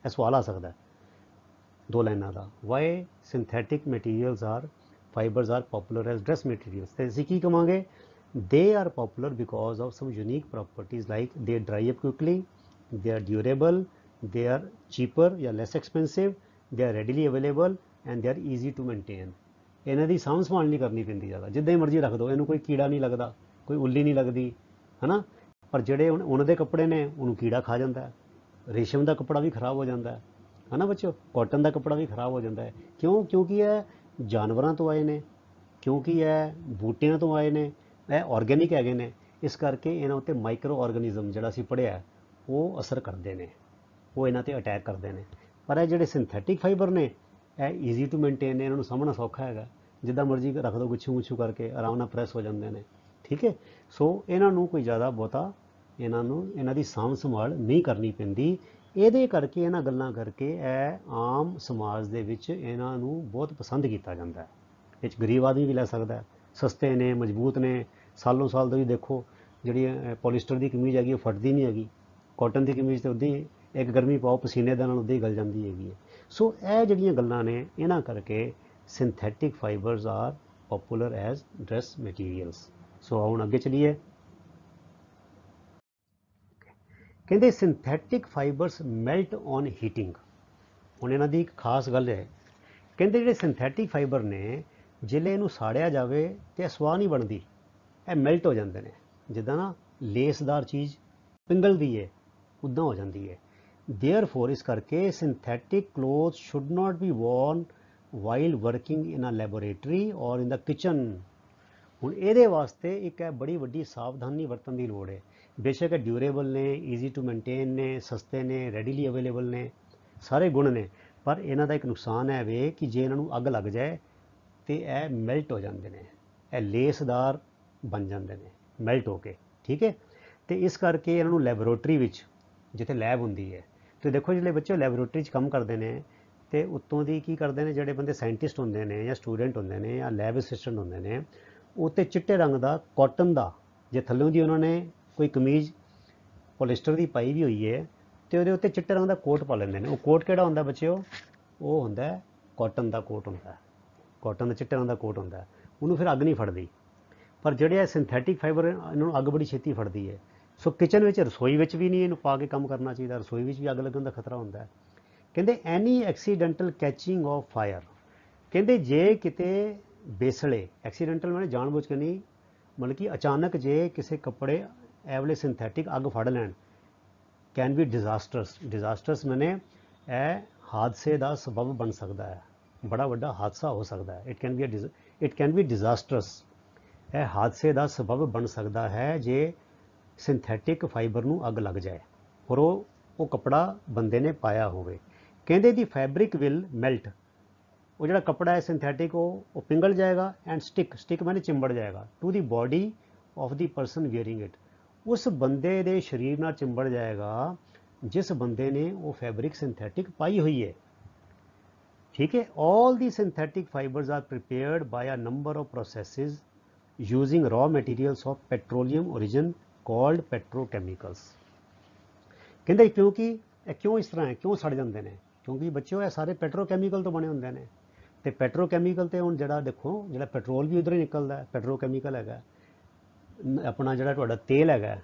ਇਹ ਸਵਾਲ ਆ ਸਕਦਾ 2 ਲਾਈਨਾਂ ਦਾ। Why synthetic materials are fibres are popular as dress materials, ਤੇ ਅਸੀਂ ਕੀ ਕਵਾਂਗੇ, they are popular because of some unique properties like they dry up quickly, they are durable, they are cheaper या less expensive, they are readily available and they are easy to maintain। ਇਹਨਾਂ ਦੀ ਸਾਂਭ ਸੰਭਾਲ ਨਹੀਂ ਕਰਨੀ ਪੈਂਦੀ ਜ਼ਿਆਦਾ, ਜਿੱਦਾਂ ਹੀ ਮਰਜ਼ੀ ਰੱਖ ਦਿਓ, ਇਹਨੂੰ ਕੋਈ ਕੀੜਾ ਨਹੀਂ ਲੱਗਦਾ, ਕੋਈ ਉੱਲੀ ਨਹੀਂ ਲੱਗਦੀ, ਹੈ ਨਾ। ਪਰ ਜਿਹੜੇ ਉੱਨ ਦੇ ਕੱਪੜੇ ਨੇ ਉਹਨੂੰ ਕੀੜਾ ਖਾ ਜਾਂਦਾ ਹੈ। ਰੇਸ਼ਮ ਦਾ ਕੱਪੜਾ ਵੀ ਖਰਾਬ ਹੋ ਜਾਂਦਾ ਹੈ ਨਾ ਬੱਚਿਓ, ਕਾਟਨ ਦਾ ਕੱਪੜਾ ਵੀ ਖਰਾਬ ਹੋ ਜਾਂਦਾ ਹੈ। ਕਿਉਂ? ਕਿਉਂਕਿ ਇਹ ਜਾਨਵਰਾਂ ਤੋਂ ਆਏ ਨੇ, ਕਿਉਂਕਿ ਇਹ ਬੂਟਿਆਂ ਤੋਂ ਆਏ ਨੇ, ਇਹ ਆਰਗੈਨਿਕ ਹੈਗੇ ਨੇ। ਇਸ ਕਰਕੇ ਇਹਨਾਂ ਉੱਤੇ ਮਾਈਕਰੋ ਆਰਗੈਨਿਜ਼ਮ ਜਿਹੜਾ ਅਸੀਂ ਪੜ੍ਹਿਆ ਉਹ ਅਸਰ ਕਰਦੇ ਨੇ, ਉਹ ਇਹਨਾਂ ਤੇ ਅਟੈਕ ਕਰਦੇ ਨੇ। ਪਰ ਇਹ ਜਿਹੜੇ ਸਿੰਥੈਟਿਕ ਫਾਈਬਰ ਨੇ ਇਹ ਈਜ਼ੀ ਟੂ ਮੇਨਟੇਨ ਨੇ, ਇਹਨਾਂ ਨੂੰ ਸਾਂਭਣਾ ਸੌਖਾ ਹੈਗਾ, ਜਿੱਦਾਂ ਮਰਜ਼ੀ ਰੱਖ ਦਿਓ, ਗੁੱਛੂ ਕਰਕੇ ਆਰਾਮ ਨਾਲ ਪ੍ਰੈਸ ਹੋ ਜਾਂਦੇ ਨੇ, ਠੀਕ ਹੈ। ਸੋ ਇਹਨਾਂ ਨੂੰ ਕੋਈ ਜ਼ਿਆਦਾ ਬਹੁਤਾ ਇਹਨਾਂ ਦੀ ਸਾਂਭ ਸੰਭਾਲ ਨਹੀਂ ਕਰਨੀ ਪੈਂਦੀ। ਇਹਦੇ ਕਰਕੇ, ਇਹਨਾਂ ਗੱਲਾਂ ਕਰਕੇ ਇਹ ਆਮ ਸਮਾਜ ਦੇ ਵਿੱਚ ਇਹਨਾਂ ਨੂੰ ਬਹੁਤ ਪਸੰਦ ਕੀਤਾ ਜਾਂਦਾ ਹੈ। ਇਹ 'ਚ ਗਰੀਬ ਆਦਮੀ ਵੀ ਲੈ ਸਕਦਾ, ਸਸਤੇ ਨੇ, ਮਜ਼ਬੂਤ ਨੇ, ਸਾਲੋਂ ਸਾਲ ਤੁਸੀਂ ਦੇਖੋ ਜਿਹੜੀ ਪੋਲੀਸਟਰ ਦੀ ਕਮੀਜ਼ ਹੈਗੀ ਉਹ ਫਟਦੀ ਨਹੀਂ ਹੈਗੀ, ਕਾਟਨ ਦੀ ਕਮੀਜ਼ ਤੇ ਉੱਦਾਂ ਹੀ ਇੱਕ ਗਰਮੀ ਪਾਓ ਪਸੀਨੇ ਦੇ ਨਾਲ ਉੱਦਾਂ ਹੀ ਗਲ ਜਾਂਦੀ ਹੈਗੀ ਹੈ। ਸੋ ਇਹ ਜਿਹੜੀਆਂ ਗੱਲਾਂ ਨੇ ਇਹਨਾਂ ਕਰਕੇ synthetic fibres are popular as dress materials. So ਹੁਣ ਅੱਗੇ ਚਲੀਏ। ਕਹਿੰਦੇ synthetic fibres melt on heating. ਹੁਣ ਇਹਨਾਂ ਦੀ ਇੱਕ ਖਾਸ ਗੱਲ ਹੈ, ਕਹਿੰਦੇ ਜਿਹੜੇ ਸਿੰਥੈਟਿਕ ਫਾਈਬਰ ਨੇ ਜਿਲੇ ਇਹਨੂੰ ਸਾੜਿਆ ਜਾਵੇ ਤੇ ਸਵਾਹ ਨਹੀਂ ਬਣਦੀ, ਇਹ ਮੈਲਟ ਹੋ ਜਾਂਦੇ ਨੇ। ਜਿੱਦਾਂ ਨਾ ਲੇਸਦਾਰ ਚੀਜ਼ ਪਿੰਗਲਦੀ ਹੈ ਉੱਦਾਂ ਹੋ ਜਾਂਦੀ ਹੈ। ਦੇਅਰਫੋਰ ਇਸ ਕਰਕੇ synthetic cloth should not be worn while working in a laboratory or in the kitchen. ਹੁਣ ਇਹਦੇ ਵਾਸਤੇ ਇੱਕ ਹੈ ਬੜੀ ਵੱਡੀ ਸਾਵਧਾਨੀ ਵਰਤਣ ਦੀ ਲੋੜ ਹੈ। ਬੇਸ਼ੱਕ ਇਹ ਡਿਊਰੇਬਲ ਨੇ, ਈਜ਼ੀ ਟੂ ਮੇਨਟੇਨ ਨੇ, ਸਸਤੇ ਨੇ, ਰੈਡੀਲੀ ਅਵੇਲੇਬਲ ਨੇ, ਸਾਰੇ ਗੁਣ ਨੇ, ਪਰ ਇਹਨਾਂ ਦਾ ਇੱਕ ਨੁਕਸਾਨ ਹੈ ਵੇ ਕਿ ਜੇ ਇਹਨਾਂ ਨੂੰ ਅੱਗ ਲੱਗ ਜਾਏ ਤੇ ਇਹ ਮੈਲਟ ਹੋ ਜਾਂਦੇ ਨੇ, ਇਹ ਲੇਸਦਾਰ ਬਣ ਜਾਂਦੇ ਨੇ ਮੈਲਟ ਹੋ ਕੇ, ਠੀਕ ਹੈ। ਤੇ ਇਸ ਕਰਕੇ ਇਹਨਾਂ ਨੂੰ ਲੈਬੋਰੇਟਰੀ ਵਿੱਚ, ਜਿੱਥੇ ਲੈਬ ਹੁੰਦੀ ਹੈ, ਤੇ ਦੇਖੋ ਜਿਹੜੇ ਬੱਚੇ ਲੈਬੋਰੇਟਰੀ 'ਚ ਕੰਮ ਕਰਦੇ ਨੇ ਤੇ ਉੱਤੋਂ ਦੀ ਕੀ ਕਰਦੇ ਨੇ, ਜਿਹੜੇ ਬੰਦੇ ਸਾਇੰਟਿਸਟ ਹੁੰਦੇ ਨੇ ਜਾਂ ਸਟੂਡੈਂਟ ਹੁੰਦੇ ਨੇ ਜਾਂ ਲੈਬ ਅਸਿਸਟੈਂਟ ਹੁੰਦੇ ਨੇ, ਉੱਤੇ ਚਿੱਟੇ ਰੰਗ ਦਾ ਕਾਟਨ ਦਾ, ਜੇ ਥੱਲੋਂ ਦੀ ਉਹਨਾਂ ਨੇ ਕੋਈ ਕਮੀਜ਼ ਪੋਲਿਸਟਰ ਦੀ ਪਾਈ ਵੀ ਹੋਈ ਹੈ ਤੇ ਉਹਦੇ ਉੱਤੇ ਚਿੱਟੇ ਰੰਗ ਦਾ ਕੋਟ ਪਾ ਲੈਂਦੇ ਨੇ। ਉਹ ਕੋਟ ਕਿਹੜਾ ਹੁੰਦਾ ਬੱਚਿਓ? ਉਹ ਹੁੰਦਾ ਕਾਟਨ ਦਾ ਕੋਟ ਹੁੰਦਾ, ਕਾਟਨ ਦਾ ਚਿੱਟੇ ਰੰਗ ਦਾ ਕੋਟ ਹੁੰਦਾ, ਉਹਨੂੰ ਫਿਰ ਅੱਗ ਨਹੀਂ ਫੜਦੀ। ਪਰ ਜਿਹੜੇ ਸਿੰਥੈਟਿਕ ਫਾਈਬਰ ਇਹਨਾਂ ਨੂੰ ਅੱਗ ਬੜੀ ਛੇਤੀ ਫੜਦੀ ਹੈ। ਸੋ ਕਿਚਨ ਵਿੱਚ, ਰਸੋਈ ਵਿੱਚ ਵੀ ਨਹੀਂ ਇਹਨੂੰ ਪਾ ਕੇ ਕੰਮ ਕਰਨਾ ਚਾਹੀਦਾ, ਰਸੋਈ ਵਿੱਚ ਵੀ ਅੱਗ ਲੱਗਣ ਦਾ ਖਤਰਾ ਹੁੰਦਾ ਹੈ। ਕਹਿੰਦੇ ਐਨੀ ਐਕਸੀਡੈਂਟਲ ਕੈਚਿੰਗ ਆਫ ਫਾਇਰ, ਕਹਿੰਦੇ ਜੇ ਕਿਤੇ ਬੇਸਲੇ, ਐਕਸੀਡੈਂਟਲ ਮੈਨੇ ਜਾਣਬੁੱਝ ਕੇ ਨਹੀਂ, ਮਤਲਬ ਕਿ ਅਚਾਨਕ ਜੇ ਕਿਸੇ ਕੱਪੜੇ ਇਹ ਵਾਲੇ ਸਿੰਥੈਟਿਕ ਅੱਗ ਫੜ ਲੈਣ, ਕੈਨ ਬੀ ਡਿਜ਼ਾਸਟਰਸ। ਡਿਜ਼ਾਸਟਰਸ ਮੈਨੇ ਇਹ ਹਾਦਸੇ ਦਾ ਸਬਬ ਬਣ ਸਕਦਾ ਹੈ, ਬੜਾ ਵੱਡਾ ਹਾਦਸਾ ਹੋ ਸਕਦਾ ਹੈ। ਇਟ ਕੈਨ ਬੀ ਡਿਜ਼ਾਸਟਰਸ, ਇਹ ਹਾਦਸੇ ਦਾ ਸਬਬ ਬਣ ਸਕਦਾ ਹੈ ਜੇ ਸਿੰਥੈਟਿਕ ਫਾਈਬਰ ਨੂੰ ਅੱਗ ਲੱਗ ਜਾਏ ਔਰ ਉਹ ਕੱਪੜਾ ਬੰਦੇ ਨੇ ਪਾਇਆ ਹੋਵੇ। ਕਹਿੰਦੇ ਦੀ ਫੈਬਰਿਕ ਵਿਲ ਮੈਲਟ, ਉਹ ਜਿਹੜਾ ਕੱਪੜਾ ਹੈ ਸਿੰਥੈਟਿਕ ਉਹ ਪਿੰਗਲ ਜਾਏਗਾ, ਐਂਡ ਸਟਿਕ ਮੈਨੇ ਚਿੰਬੜ ਜਾਏਗਾ to the body of the person wearing it, ਉਸ ਬੰਦੇ ਦੇ ਸਰੀਰ ਨਾਲ ਚਿੰਬੜ ਜਾਏਗਾ ਜਿਸ ਬੰਦੇ ਨੇ ਉਹ ਫੈਬਰਿਕ ਸਿੰਥੈਟਿਕ ਪਾਈ ਹੋਈ ਹੈ, ਠੀਕ ਹੈ। All the synthetic fibres are prepared by a number of processes using raw materials of petroleum origin called petrochemicals. ਕਹਿੰਦੇ ਕਿਉਂਕਿ ਇਹ ਕਿਉਂ ਇਸ ਤਰ੍ਹਾਂ ਹੈ, ਕਿਉਂ ਸੜ ਜਾਂਦੇ ਨੇ? ਕਿਉਂਕਿ ਬੱਚਿਓ ਇਹ ਸਾਰੇ ਪੈਟਰੋਕੈਮੀਕਲ ਤੋਂ ਬਣੇ ਹੁੰਦੇ ਨੇ, ਤੇ ਪੈਟਰੋਕੈਮੀਕਲ ਤੇ ਹੁਣ ਜਿਹੜਾ ਦੇਖੋ, ਜਿਹੜਾ ਪੈਟਰੋਲ ਵੀ ਉਧਰ ਹੀ ਨਿਕਲਦਾ, ਪੈਟਰੋਕੈਮੀਕਲ ਹੈਗਾ। ਆਪਣਾ ਜਿਹੜਾ ਤੁਹਾਡਾ ਤੇਲ ਹੈਗਾ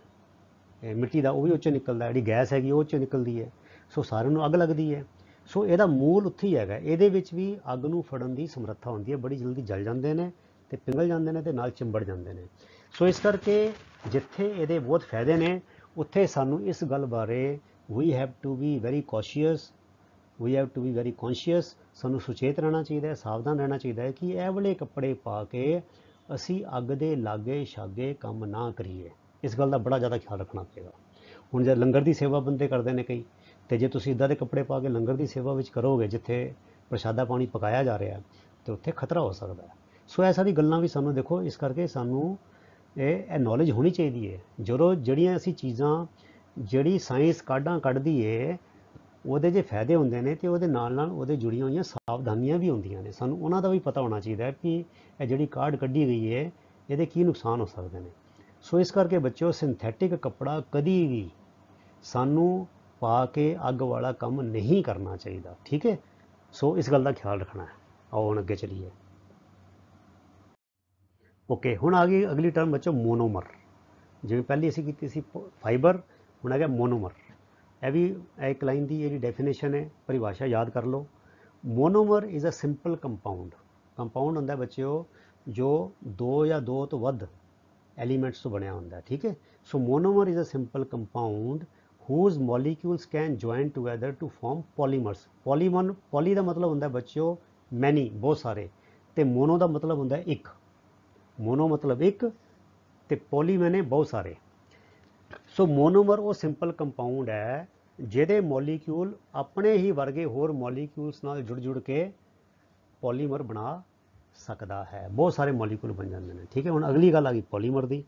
ਮਿੱਟੀ ਦਾ, ਉਹ ਵੀ ਉਹ 'ਚੋਂ ਨਿਕਲਦਾ, ਜਿਹੜੀ ਗੈਸ ਹੈਗੀ ਉਹ 'ਚੋਂ ਨਿਕਲਦੀ ਹੈ। ਸੋ ਸਾਰਿਆਂ ਨੂੰ ਅੱਗ ਲੱਗਦੀ ਹੈ। ਸੋ ਇਹਦਾ ਮੂਲ ਉੱਥੇ ਹੀ ਹੈਗਾ, ਇਹਦੇ ਵਿੱਚ ਵੀ ਅੱਗ ਨੂੰ ਫੜਨ ਦੀ ਸਮਰੱਥਾ ਹੁੰਦੀ ਹੈ, ਬੜੀ ਜਲਦੀ ਜਲ ਜਾਂਦੇ ਨੇ ਤੇ ਪਿਘਲ ਜਾਂਦੇ ਨੇ ਤੇ ਨਾਲ ਚਿੰਬੜ ਜਾਂਦੇ ਨੇ। ਸੋ ਇਸ ਕਰਕੇ ਜਿੱਥੇ ਇਹਦੇ ਬਹੁਤ ਫਾਇਦੇ ਨੇ, ਉੱਥੇ ਸਾਨੂੰ ਇਸ ਗੱਲ ਬਾਰੇ we have to be very cautious, we have to be very conscious, ਸਾਨੂੰ ਸੁਚੇਤ ਰਹਿਣਾ ਚਾਹੀਦਾ ਹੈ, ਸਾਵਧਾਨ ਰਹਿਣਾ ਚਾਹੀਦਾ ਹੈ ਕਿ ਇਹ ਵਾਲੇ ਕੱਪੜੇ ਪਾ ਕੇ ਅਸੀਂ ਅੱਗ ਦੇ ਲਾਗੇ ਛਾਗੇ ਕੰਮ ਨਾ ਕਰੀਏ। ਇਸ ਗੱਲ ਦਾ ਬੜਾ ਜ਼ਿਆਦਾ ਖਿਆਲ ਰੱਖਣਾ ਪਏਗਾ। ਹੁਣ ਜੇ ਲੰਗਰ ਦੀ ਸੇਵਾ ਬੰਦੇ ਕਰਦੇ ਨੇ ਕਈ, ਤੇ ਜੇ ਤੁਸੀਂ ਇੱਦਾਂ ਦੇ ਕੱਪੜੇ ਪਾ ਕੇ ਲੰਗਰ ਦੀ ਸੇਵਾ ਵਿੱਚ ਕਰੋਗੇ ਜਿੱਥੇ ਪ੍ਰਸ਼ਾਦਾ ਪਾਣੀ ਪਕਾਇਆ ਜਾ ਰਿਹਾ ਤੇ ਉੱਥੇ ਖਤਰਾ ਹੋ ਸਕਦਾ ਹੈ। ਸੋ ਇਹ ਸਾਰੀ ਗੱਲਾਂ ਵੀ ਸਾਨੂੰ ਦੇਖੋ, ਇਸ ਕਰਕੇ ਸਾਨੂੰ ਇਹ ਨੌਲੇਜ ਹੋਣੀ ਚਾਹੀਦੀ ਹੈ। ਜਦੋਂ ਜਿਹੜੀਆਂ ਅਸੀਂ ਚੀਜ਼ਾਂ, ਜਿਹੜੀ ਸਾਇੰਸ ਕਾਢਾਂ ਕੱਢਦੀ ਹੈ, ਉਹਦੇ ਜੇ ਫਾਇਦੇ ਹੁੰਦੇ ਨੇ ਤੇ ਉਹਦੇ ਨਾਲ ਨਾਲ ਉਹਦੇ ਜੁੜੀਆਂ ਹੋਈਆਂ ਸਾਵਧਾਨੀਆਂ ਵੀ ਹੁੰਦੀਆਂ ਨੇ, ਸਾਨੂੰ ਉਹਨਾਂ ਦਾ ਵੀ ਪਤਾ ਹੋਣਾ ਚਾਹੀਦਾ ਹੈ ਕਿ ਇਹ ਜਿਹੜੀ ਕਾਢ ਕੱਢੀ ਗਈ ਹੈ ਇਹਦੇ ਕੀ ਨੁਕਸਾਨ ਹੋ ਸਕਦੇ ਨੇ। ਸੋ ਇਸ ਕਰਕੇ ਬੱਚਿਓ, ਸਿੰਥੈਟਿਕ ਕੱਪੜਾ ਕਦੀ ਵੀ ਸਾਨੂੰ ਪਾ ਕੇ ਅੱਗ ਵਾਲਾ ਕੰਮ ਨਹੀਂ ਕਰਨਾ ਚਾਹੀਦਾ, ਠੀਕ ਹੈ। ਸੋ ਇਸ ਗੱਲ ਦਾ ਖਿਆਲ ਰੱਖਣਾ ਹੈ। ਆਓ ਹੁਣ ਅੱਗੇ ਚਲੀਏ। ਓਕੇ, ਹੁਣ ਆ ਗਈ ਅਗਲੀ ਟਰਮ ਬੱਚੋ ਮੋਨੋਮਰ। ਜਿਵੇਂ ਪਹਿਲੀ ਅਸੀਂ ਕੀਤੀ ਸੀ ਫਾਈਬਰ, ਹੁਣ ਆ ਗਿਆ ਮੋਨੋਮਰ। ਇਹ ਵੀ ਇੱਕ ਲਾਈਨ ਦੀ ਜਿਹੜੀ ਡੈਫੀਨੇਸ਼ਨ ਹੈ, ਪਰਿਭਾਸ਼ਾ ਯਾਦ ਕਰ ਲਓ। Monomer is a simple compound. Compound ਹੁੰਦਾ ਬੱਚਿਓ ਜੋ ਦੋ ਜਾਂ ਦੋ ਤੋਂ ਵੱਧ ਐਲੀਮੈਂਟਸ ਤੋਂ ਬਣਿਆ ਹੁੰਦਾ, ਠੀਕ ਹੈ। So monomer is a simple compound whose molecules can join together to form polymers। Poly ਦਾ ਮਤਲਬ ਹੁੰਦਾ ਬੱਚਿਓ ਮੈਨੀ, ਬਹੁਤ ਸਾਰੇ, ਤੇ ਮੋਨੋ ਦਾ ਮਤਲਬ ਹੁੰਦਾ ਇੱਕ। ਮੋਨੋ ਮਤਲਬ ਇੱਕ ਤੇ ਪੋਲੀ ਮੈਨੇ ਬਹੁਤ ਸਾਰੇ। ਸੋ ਮੋਨੋਮਰ ਉਹ ਸਿੰਪਲ ਕੰਪਾਊਂਡ ਹੈ ਜਿਹਦੇ ਮੋਲੀਕਿਊਲ ਆਪਣੇ ਹੀ ਵਰਗੇ ਹੋਰ ਮੋਲੀਕਿਊਲਸ ਨਾਲ ਜੁੜ ਕੇ ਪੋਲੀਮਰ ਬਣਾ ਸਕਦਾ ਹੈ, ਬਹੁਤ ਸਾਰੇ ਮੋਲੀਕਿਊਲ ਬਣ ਜਾਂਦੇ ਨੇ, ਠੀਕ ਹੈ। ਹੁਣ ਅਗਲੀ ਗੱਲ ਆ ਗਈ ਪੋਲੀਮਰ ਦੀ।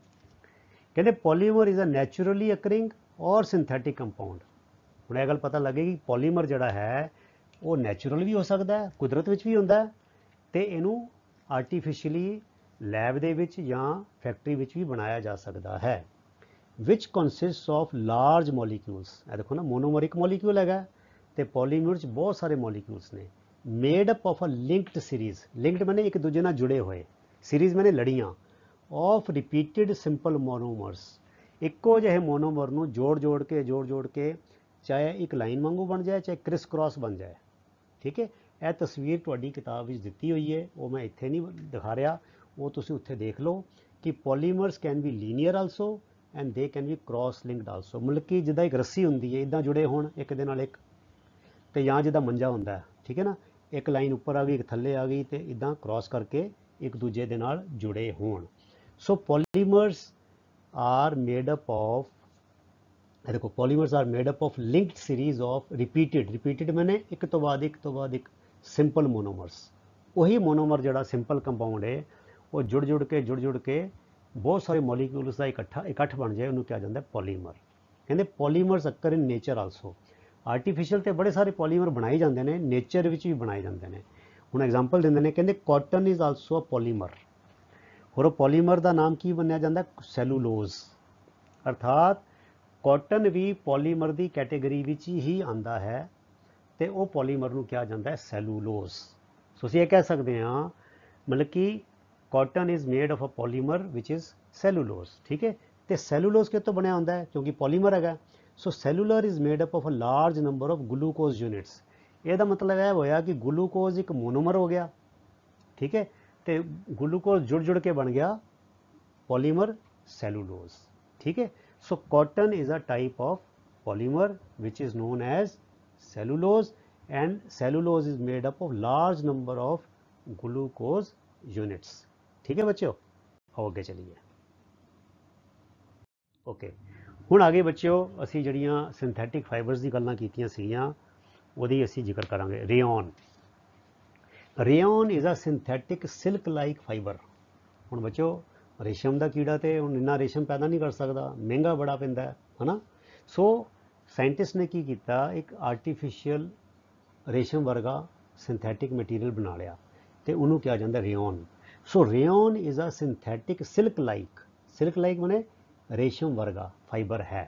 ਕਹਿੰਦੇ ਪੋਲੀਮਰ ਇਜ਼ ਅ ਨੈਚੁਰਲੀ ਅਕਰਿੰਗ ਔਰ ਸਿੰਥੈਟਿਕ ਕੰਪਾਊਂਡ। ਹੁਣ ਇਹ ਗੱਲ ਪਤਾ ਲੱਗੇਗੀ, ਪੋਲੀਮਰ ਜਿਹੜਾ ਹੈ ਉਹ ਨੈਚੁਰਲ ਵੀ ਹੋ ਸਕਦਾ ਹੈ, ਕੁਦਰਤ ਵਿੱਚ ਵੀ ਹੁੰਦਾ ਹੈ, ਤੇ ਇਹਨੂੰ ਆਰਟੀਫਿਸ਼ੀਅਲੀ ਲੈਬ ਦੇ ਵਿੱਚ ਜਾਂ ਫੈਕਟਰੀ ਵਿੱਚ ਵੀ ਬਣਾਇਆ ਜਾ ਸਕਦਾ ਹੈ। ਵਿਚ ਕੰਸਿਸਟ ਆਫ ਲਾਰਜ ਮੋਲੀਕਿਊਲਸ। ਇਹ ਦੇਖੋ ਨਾ, ਮੋਨੋਮਰ ਇੱਕ ਮੋਲੀਕਿਊਲ ਹੈਗਾ ਤੇ ਪੋਲੀਮਰ 'ਚ ਬਹੁਤ ਸਾਰੇ ਮੋਲੀਕਿਊਲਸ ਨੇ, made up of a linked series. Linked ਮੈਨੇ ਇੱਕ ਦੂਜੇ ਨਾਲ ਜੁੜੇ ਹੋਏ, ਸੀਰੀਜ਼ ਮੈਨੇ ਲੜੀਆਂ, ਆਫ ਰਿਪੀਟਿਡ ਸਿੰਪਲ ਮੋਨੋਮਰਸ। ਇੱਕੋ ਜਿਹੇ ਮੋਨੋਮਰ ਨੂੰ ਜੋੜ ਜੋੜ ਕੇ ਚਾਹੇ ਇੱਕ ਲਾਈਨ ਵਾਂਗੂ ਬਣ ਜਾਏ, ਚਾਹੇ ਕ੍ਰਿਸ ਕ੍ਰਾਸ ਬਣ ਜਾਏ, ਠੀਕ ਹੈ। ਇਹ ਤਸਵੀਰ ਤੁਹਾਡੀ ਕਿਤਾਬ ਵਿੱਚ ਦਿੱਤੀ ਹੋਈ ਹੈ, ਉਹ ਮੈਂ ਇੱਥੇ ਨਹੀਂ ਦਿਖਾ ਰਿਹਾ, ਉਹ ਤੁਸੀਂ ਉੱਥੇ ਦੇਖ ਲਓ ਕਿ polymers can be linear also and they can be cross linked also. ਮਤਲਬ ਕਿ ਜਿੱਦਾਂ ਇੱਕ ਰੱਸੀ ਹੁੰਦੀ ਹੈ, ਇੱਦਾਂ ਜੁੜੇ ਹੋਣ ਇੱਕ ਦੇ ਨਾਲ ਇੱਕ, ਤੇ ਜਾਂ ਜਿੱਦਾਂ ਮੰਜਾ ਹੁੰਦਾ ਹੈ, ਠੀਕ ਹੈ ਨਾ, एक लाइन उपर आ गई, एक थले आ गई, तो इदा क्रॉस करके एक दूजे दे नाल जुड़े होण। So polymers are made up of, देखो polymers are made up of linked series of repeated मैंने एक तो बाद एक सिंपल मोनोमर्स। वही मोनोमर जोड़ा सिंपल कंपाउंड है वो जुड़ जुड़ के बहुत सारे मॉलीक्यूल्स का इकट्ठ बन जाए, उन्होंने क्या जाता है पॉलीमर। कहते polymers occur in nature also. Artificial तो बड़े सारे पॉलीमर बनाए जाते हैं, नेचर भी बनाए जाते हैं। हुण एग्जाम्पल देंगे ने, कहते cotton is also a polymer. और पॉलीमर का नाम की बनया जाता है सैलूलोज। अर्थात कॉटन भी पॉलीमर की कैटेगरी ही आता है, तो वह पॉलीमर को क्या जाता है सैलूलोज। सो असीं कह सकते हैं मतलब कि cotton is made of a polymer which is cellulose. ठीक है, तो सैलूलोज कितों बनया होंदा है, क्योंकि पॉलीमर है। So cellulose is made up of a large number of glucose units. यदा मतलब यह होया कि ग्लूकोज एक मोनोमर हो गया, ठीक है, तो ग्लूकोज जुड़ जुड़ के बन गया पॉलीमर सैलूलोज। ठीक है, so cotton is a type of polymer which is known as cellulose, and cellulose is made up of large number of glucose units। ठीक है बच्चों, आओ आगे चलिए। ओके, हुण आगे बच्चों असी जड़ियाँ सिंथैटिक फाइबर्स की गल्लां कीतियां सीगियां, ਉਹਦੀ ਅਸੀਂ ਜ਼ਿਕਰ ਕਰਾਂਗੇ। Rayon, rayon is a synthetic silk like fibre. ਹੁਣ बच्चों रेशम का कीड़ा तो ਹੁਣ ਇੰਨਾ रेशम पैदा नहीं कर सकता, महंगा बड़ा पैंदा है ना। सो साइंटिस्ट ने की किया, एक आर्टिफिशियल रेशम वर्गा सिंथैटिक मटीरियल बना लिया, तो उन्होंने क्या जाता rayon. So rayon is a synthetic silk like मैंने रेशम वर्गा फाइबर है,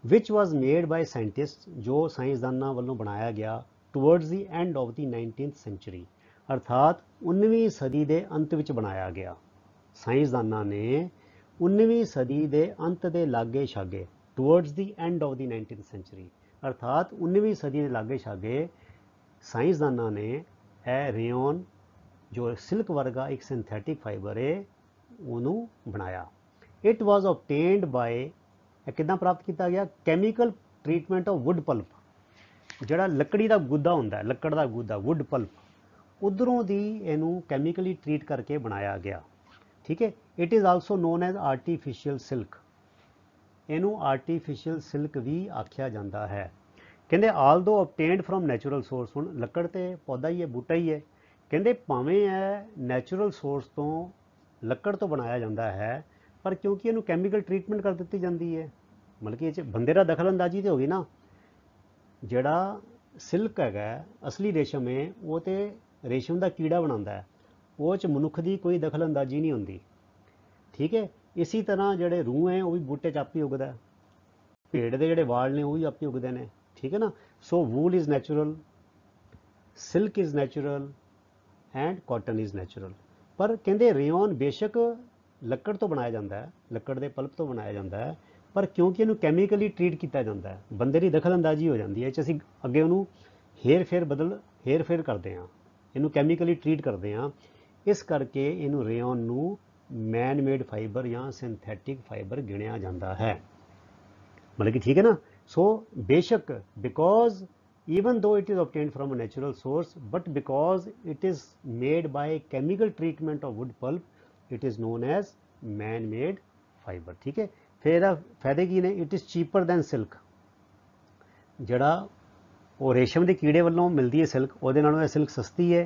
which was made by scientist, जो साइंसदाना वालों बनाया गया towards the end of the 19th century. अर्थात 19वीं सदी के अंत विच बनाया गया। साइंसदाना ने 19वीं सदी के अंत के लागे छागे, towards the end of the 19th century, अर्थात 19वीं सदी के लागे छागे साइंसदाना ने यह रेयन जो सिल्क वर्गा एक सिंथैटिक फाइबर है उन्होंने बनाया। इट वॉज ऑबटेन्ड बाय, किदां प्राप्त किया गया, chemical treatment of wood pulp. जोड़ा लकड़ी का गुदा होंदा है, लकड़ का गुदा वुड पल्प, उधरों दी इनू कैमिकली ट्रीट करके बनाया गया। ठीक है, it is also known as artificial silk. इनू आर्टिफिशियल सिल्क भी आख्या जाता है। कहते आल दो ऑबटेन्ड फ्रॉम नैचुरल सोर्स। हुण लकड़ तो पौधा ही है, बूटा ही है, कहते भावें है नैचुरल सोर्स तो लकड़ तो बनाया जाता है, पर क्योंकि इनू कैमिकल ट्रीटमेंट कर दी जाती है, मतलब कि बंदे का दखल अंदाजी तो होगी ना। जोड़ा सिल्क है असली रेशम है, वो तो रेशम का कीड़ा बनाता है, वो मनुख की कोई दखल अंदाजी नहीं होती। ठीक है, इसी तरह जोड़े रूह हैं वो भी बूटे च आप ही उगता है, भेड़ के जोड़े वाल ने वो भी आप ही उगते हैं। ठीक है ना। So wool is natural, silk is natural and cotton is natural. पर कहते रेयन बेशक लकड़ तो बनाया जाता है, लकड़ के पल्प तो बनाया जाता है, पर क्योंकि इन्हू कैमिकली ट्रीट किया जाता है, बंदे की दखल अंदाजी हो जाती है, असीं अगे उन्होंने हेर फेर करते हैं, इनू कैमिकली ट्रीट करते हैं, इस करके इनू रेयन नू मैन मेड फाइबर या सिंथैटिक फाइबर गिणिया जाता है। मतलब कि ठीक है ना। सो बेशक because even though it is obtained from a natural source, but because it is made by chemical treatment of wood pulp, it is known as man made fiber। ठीक है, फिर फायदे की ने, it is cheaper then silk. जड़ा वो रेशम के कीड़े वालों मिलती है सिल्क, वो सिल्क सस्ती है,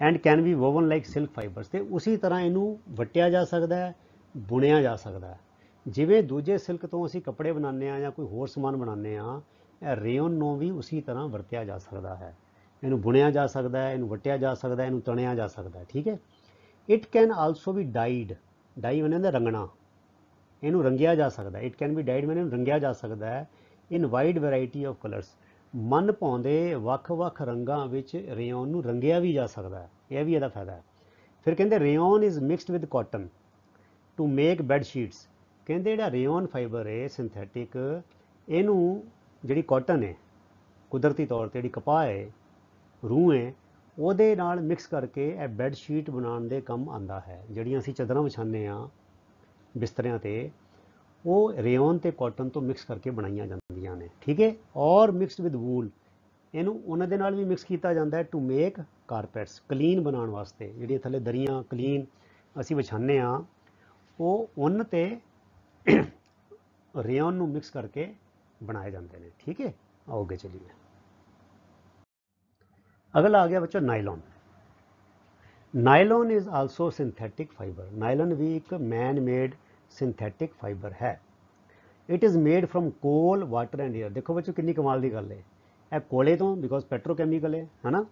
and can be woven like silk fibres. तो उसी तरह इनू वटिया जा सकता है, बुनिया जा सकता है। जिवें दूजे सिल्क तो असीं कपड़े बनाने या कोई होर समान बनाने, रेयन नू भी उसी तरह वरत्या जा सकता है। इनू बुनिया जा सकता है, इनू वटिया जा सकता है, इनू तणिया जा सकता है। ठीक है, it can also be dyed, dye मैंने रंगना, इनू रंगिया जा सकता है। इट कैन बी डाइड मैंने रंगिया जा सकता है इन वाइड वैरायटी ऑफ कलर्स। मन भाउंदे ਵੱਖ-ਵੱਖ रंगां विच रेयन नू रंगिया भी जा सकता है, यह भी इसदा फायदा है। फिर कहते rayon is mixed with cotton to make bed sheets. कहते जो रेयन फाइबर है सिंथैटिक, इनू जी कॉटन है कुदरती तौर पर जी कपाह है, रूह है, ਉਹਦੇ ਨਾਲ मिक्स करके यह बैड शीट बनाने के काम आता है। ਜਿਹੜੀਆਂ ਅਸੀਂ चादर ਵਿਛਾਉਂਦੇ ਹਾਂ बिस्तरियां ते, वो रेयन तो कॉटन तो मिक्स करके बनाई जांदियां ने। ठीक है, और मिक्सड विद वूल, ਇਹਨੂੰ ਉਹਨਾਂ ਦੇ ਨਾਲ ਵੀ ਮਿਕਸ ਕੀਤਾ ਜਾਂਦਾ ਹੈ ਟੂ ਮੇਕ ਕਾਰਪੈਟਸ, ਕਲੀਨ ਬਣਾਉਣ ਵਾਸਤੇ। ਜਿਹੜੀਆਂ ਥੱਲੇ ਦਰੀਆਂ ਕਲੀਨ ਅਸੀਂ ਵਿਛਾਉਂਦੇ ਹਾਂ, ਉਹ ਉੱਨ ਤੇ ਰੇਯਨ ਨੂੰ ਮਿਕਸ ਕਰਕੇ ਬਣਾਏ ਜਾਂਦੇ ਨੇ। ਠੀਕ ਹੈ, आओ ਅੱਗੇ चलिए। अगला आ गया बच्चों nylon. Nylon is also synthetic fibre. Nylon भी एक मैन मेड सिंथेटिक फाइबर है। It is made from coal water and air. देखो बच्चों कितनी कमाल की गल है, यह कोले तो बिकॉज पेट्रोकैमिकल है ना,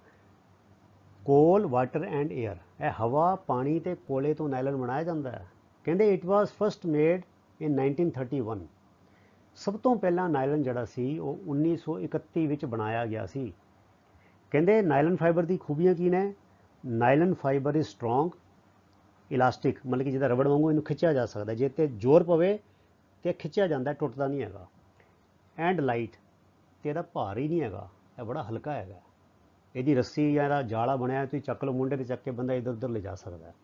कोल वाटर एंड एयर, यह हवा पानी ते कोले तो नायलॉन बनाया जाता है। कहते it was first made in 1931। सब तो पहला नायलॉन जड़ा सी वो 1931 विच बनाया गया सी। कहते नायलॉन फाइबर की खूबियां की ने, nylon fibre is strong elastic, मतलब कि जिदा रबड़ वांगू इनू खिंचा जा सकता है, जे ते जोर पवे तो खिंचा जाता है, टुटता नहीं है। एंड लाइट, तो यदा भार ही नहीं है, यह बड़ा हल्का है। यदि रस्सी या जाला बनया तो चक लो, मुंडे से चक के बंदा इधर उधर ले जा सकता है।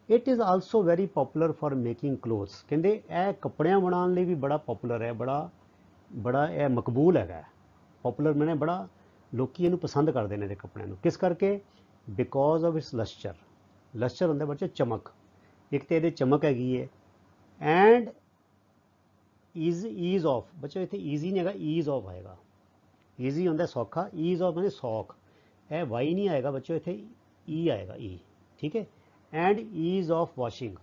It is also very popular for making clothes. कहते यह कपड़ियाँ बनाने भी बड़ा पॉपुलर है, बड़ा यह मकबूल है। पॉपुलर मैंने बड़ा लोग इनू पसंद करते हैं कपड़े, किस करके, because of its lustre. Lustre होंगे बच्चे चमक, एक तो ये चमक हैगी है, एंड ईज ऑफ, बच्चों इतने ईजी नहीं है, ईज ऑफ आएगा। ईजी होंगे सौखा, ईज ऑफ मैंने सौख, है वाई नहीं आएगा बच्चों, इतने ई आएगा ई। ठीक है, एंड ईज ऑफ वॉशिंग,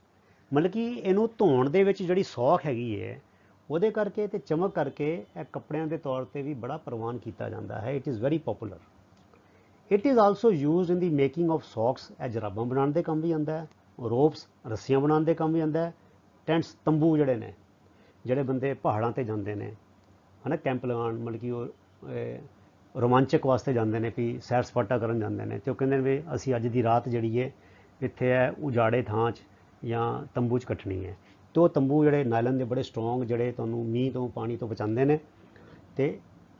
मतलब कि इनू धोण दे विच जिहड़ी सौख हैगी है, ਉਹਦੇ ਕਰਕੇ ਤੇ ਚਮਕ ਕਰਕੇ ਇਹ ਕੱਪੜਿਆਂ ਦੇ ਤੌਰ ਤੇ ਵੀ ਬੜਾ ਪ੍ਰਵਾਨ ਕੀਤਾ ਜਾਂਦਾ ਹੈ। It is very popular. It is also used in the making of socks, ਇਹ ਜਰਾਬਾਂ ਬਣਾਉਣ ਦੇ ਕੰਮ ਵੀ ਆਉਂਦਾ ਹੈ। ਰੋਪਸ, ਰੱਸੀਆਂ ਬਣਾਉਣ ਦੇ ਕੰਮ ਵੀ ਆਉਂਦਾ ਹੈ। ਟੈਂਟਸ, ਤੰਬੂ ਜਿਹੜੇ ਨੇ, ਜਿਹੜੇ ਬੰਦੇ ਪਹਾੜਾਂ ਤੇ ਜਾਂਦੇ ਨੇ ਹੈ ਨਾ, ਕੈਂਪ ਲਗਾਉਣ, ਮਤਲਬ ਕਿ ਉਹ ਰੋਮਾਂਚਕ ਵਾਸਤੇ ਜਾਂਦੇ ਨੇ, ਵੀ ਸੈਰ ਸਪਾਟਾ ਕਰਨ ਜਾਂਦੇ ਨੇ, ਤੇ ਉਹ ਕਹਿੰਦੇ ਨੇ ਵੀ ਅਸੀਂ ਅੱਜ ਦੀ ਰਾਤ ਜਿਹੜੀ ਹੈ ਇੱਥੇ ਹੈ ਉਜਾੜੇ ਥਾਂ 'ਚ ਜਾਂ ਤੰਬੂ 'ਚ ਕੱਟਣੀ ਹੈ। तो तंबू जोड़े नायलन के बड़े स्ट्रोंग, जोड़े तुहानूं मीह तो पानी तो बचाते हैं, तो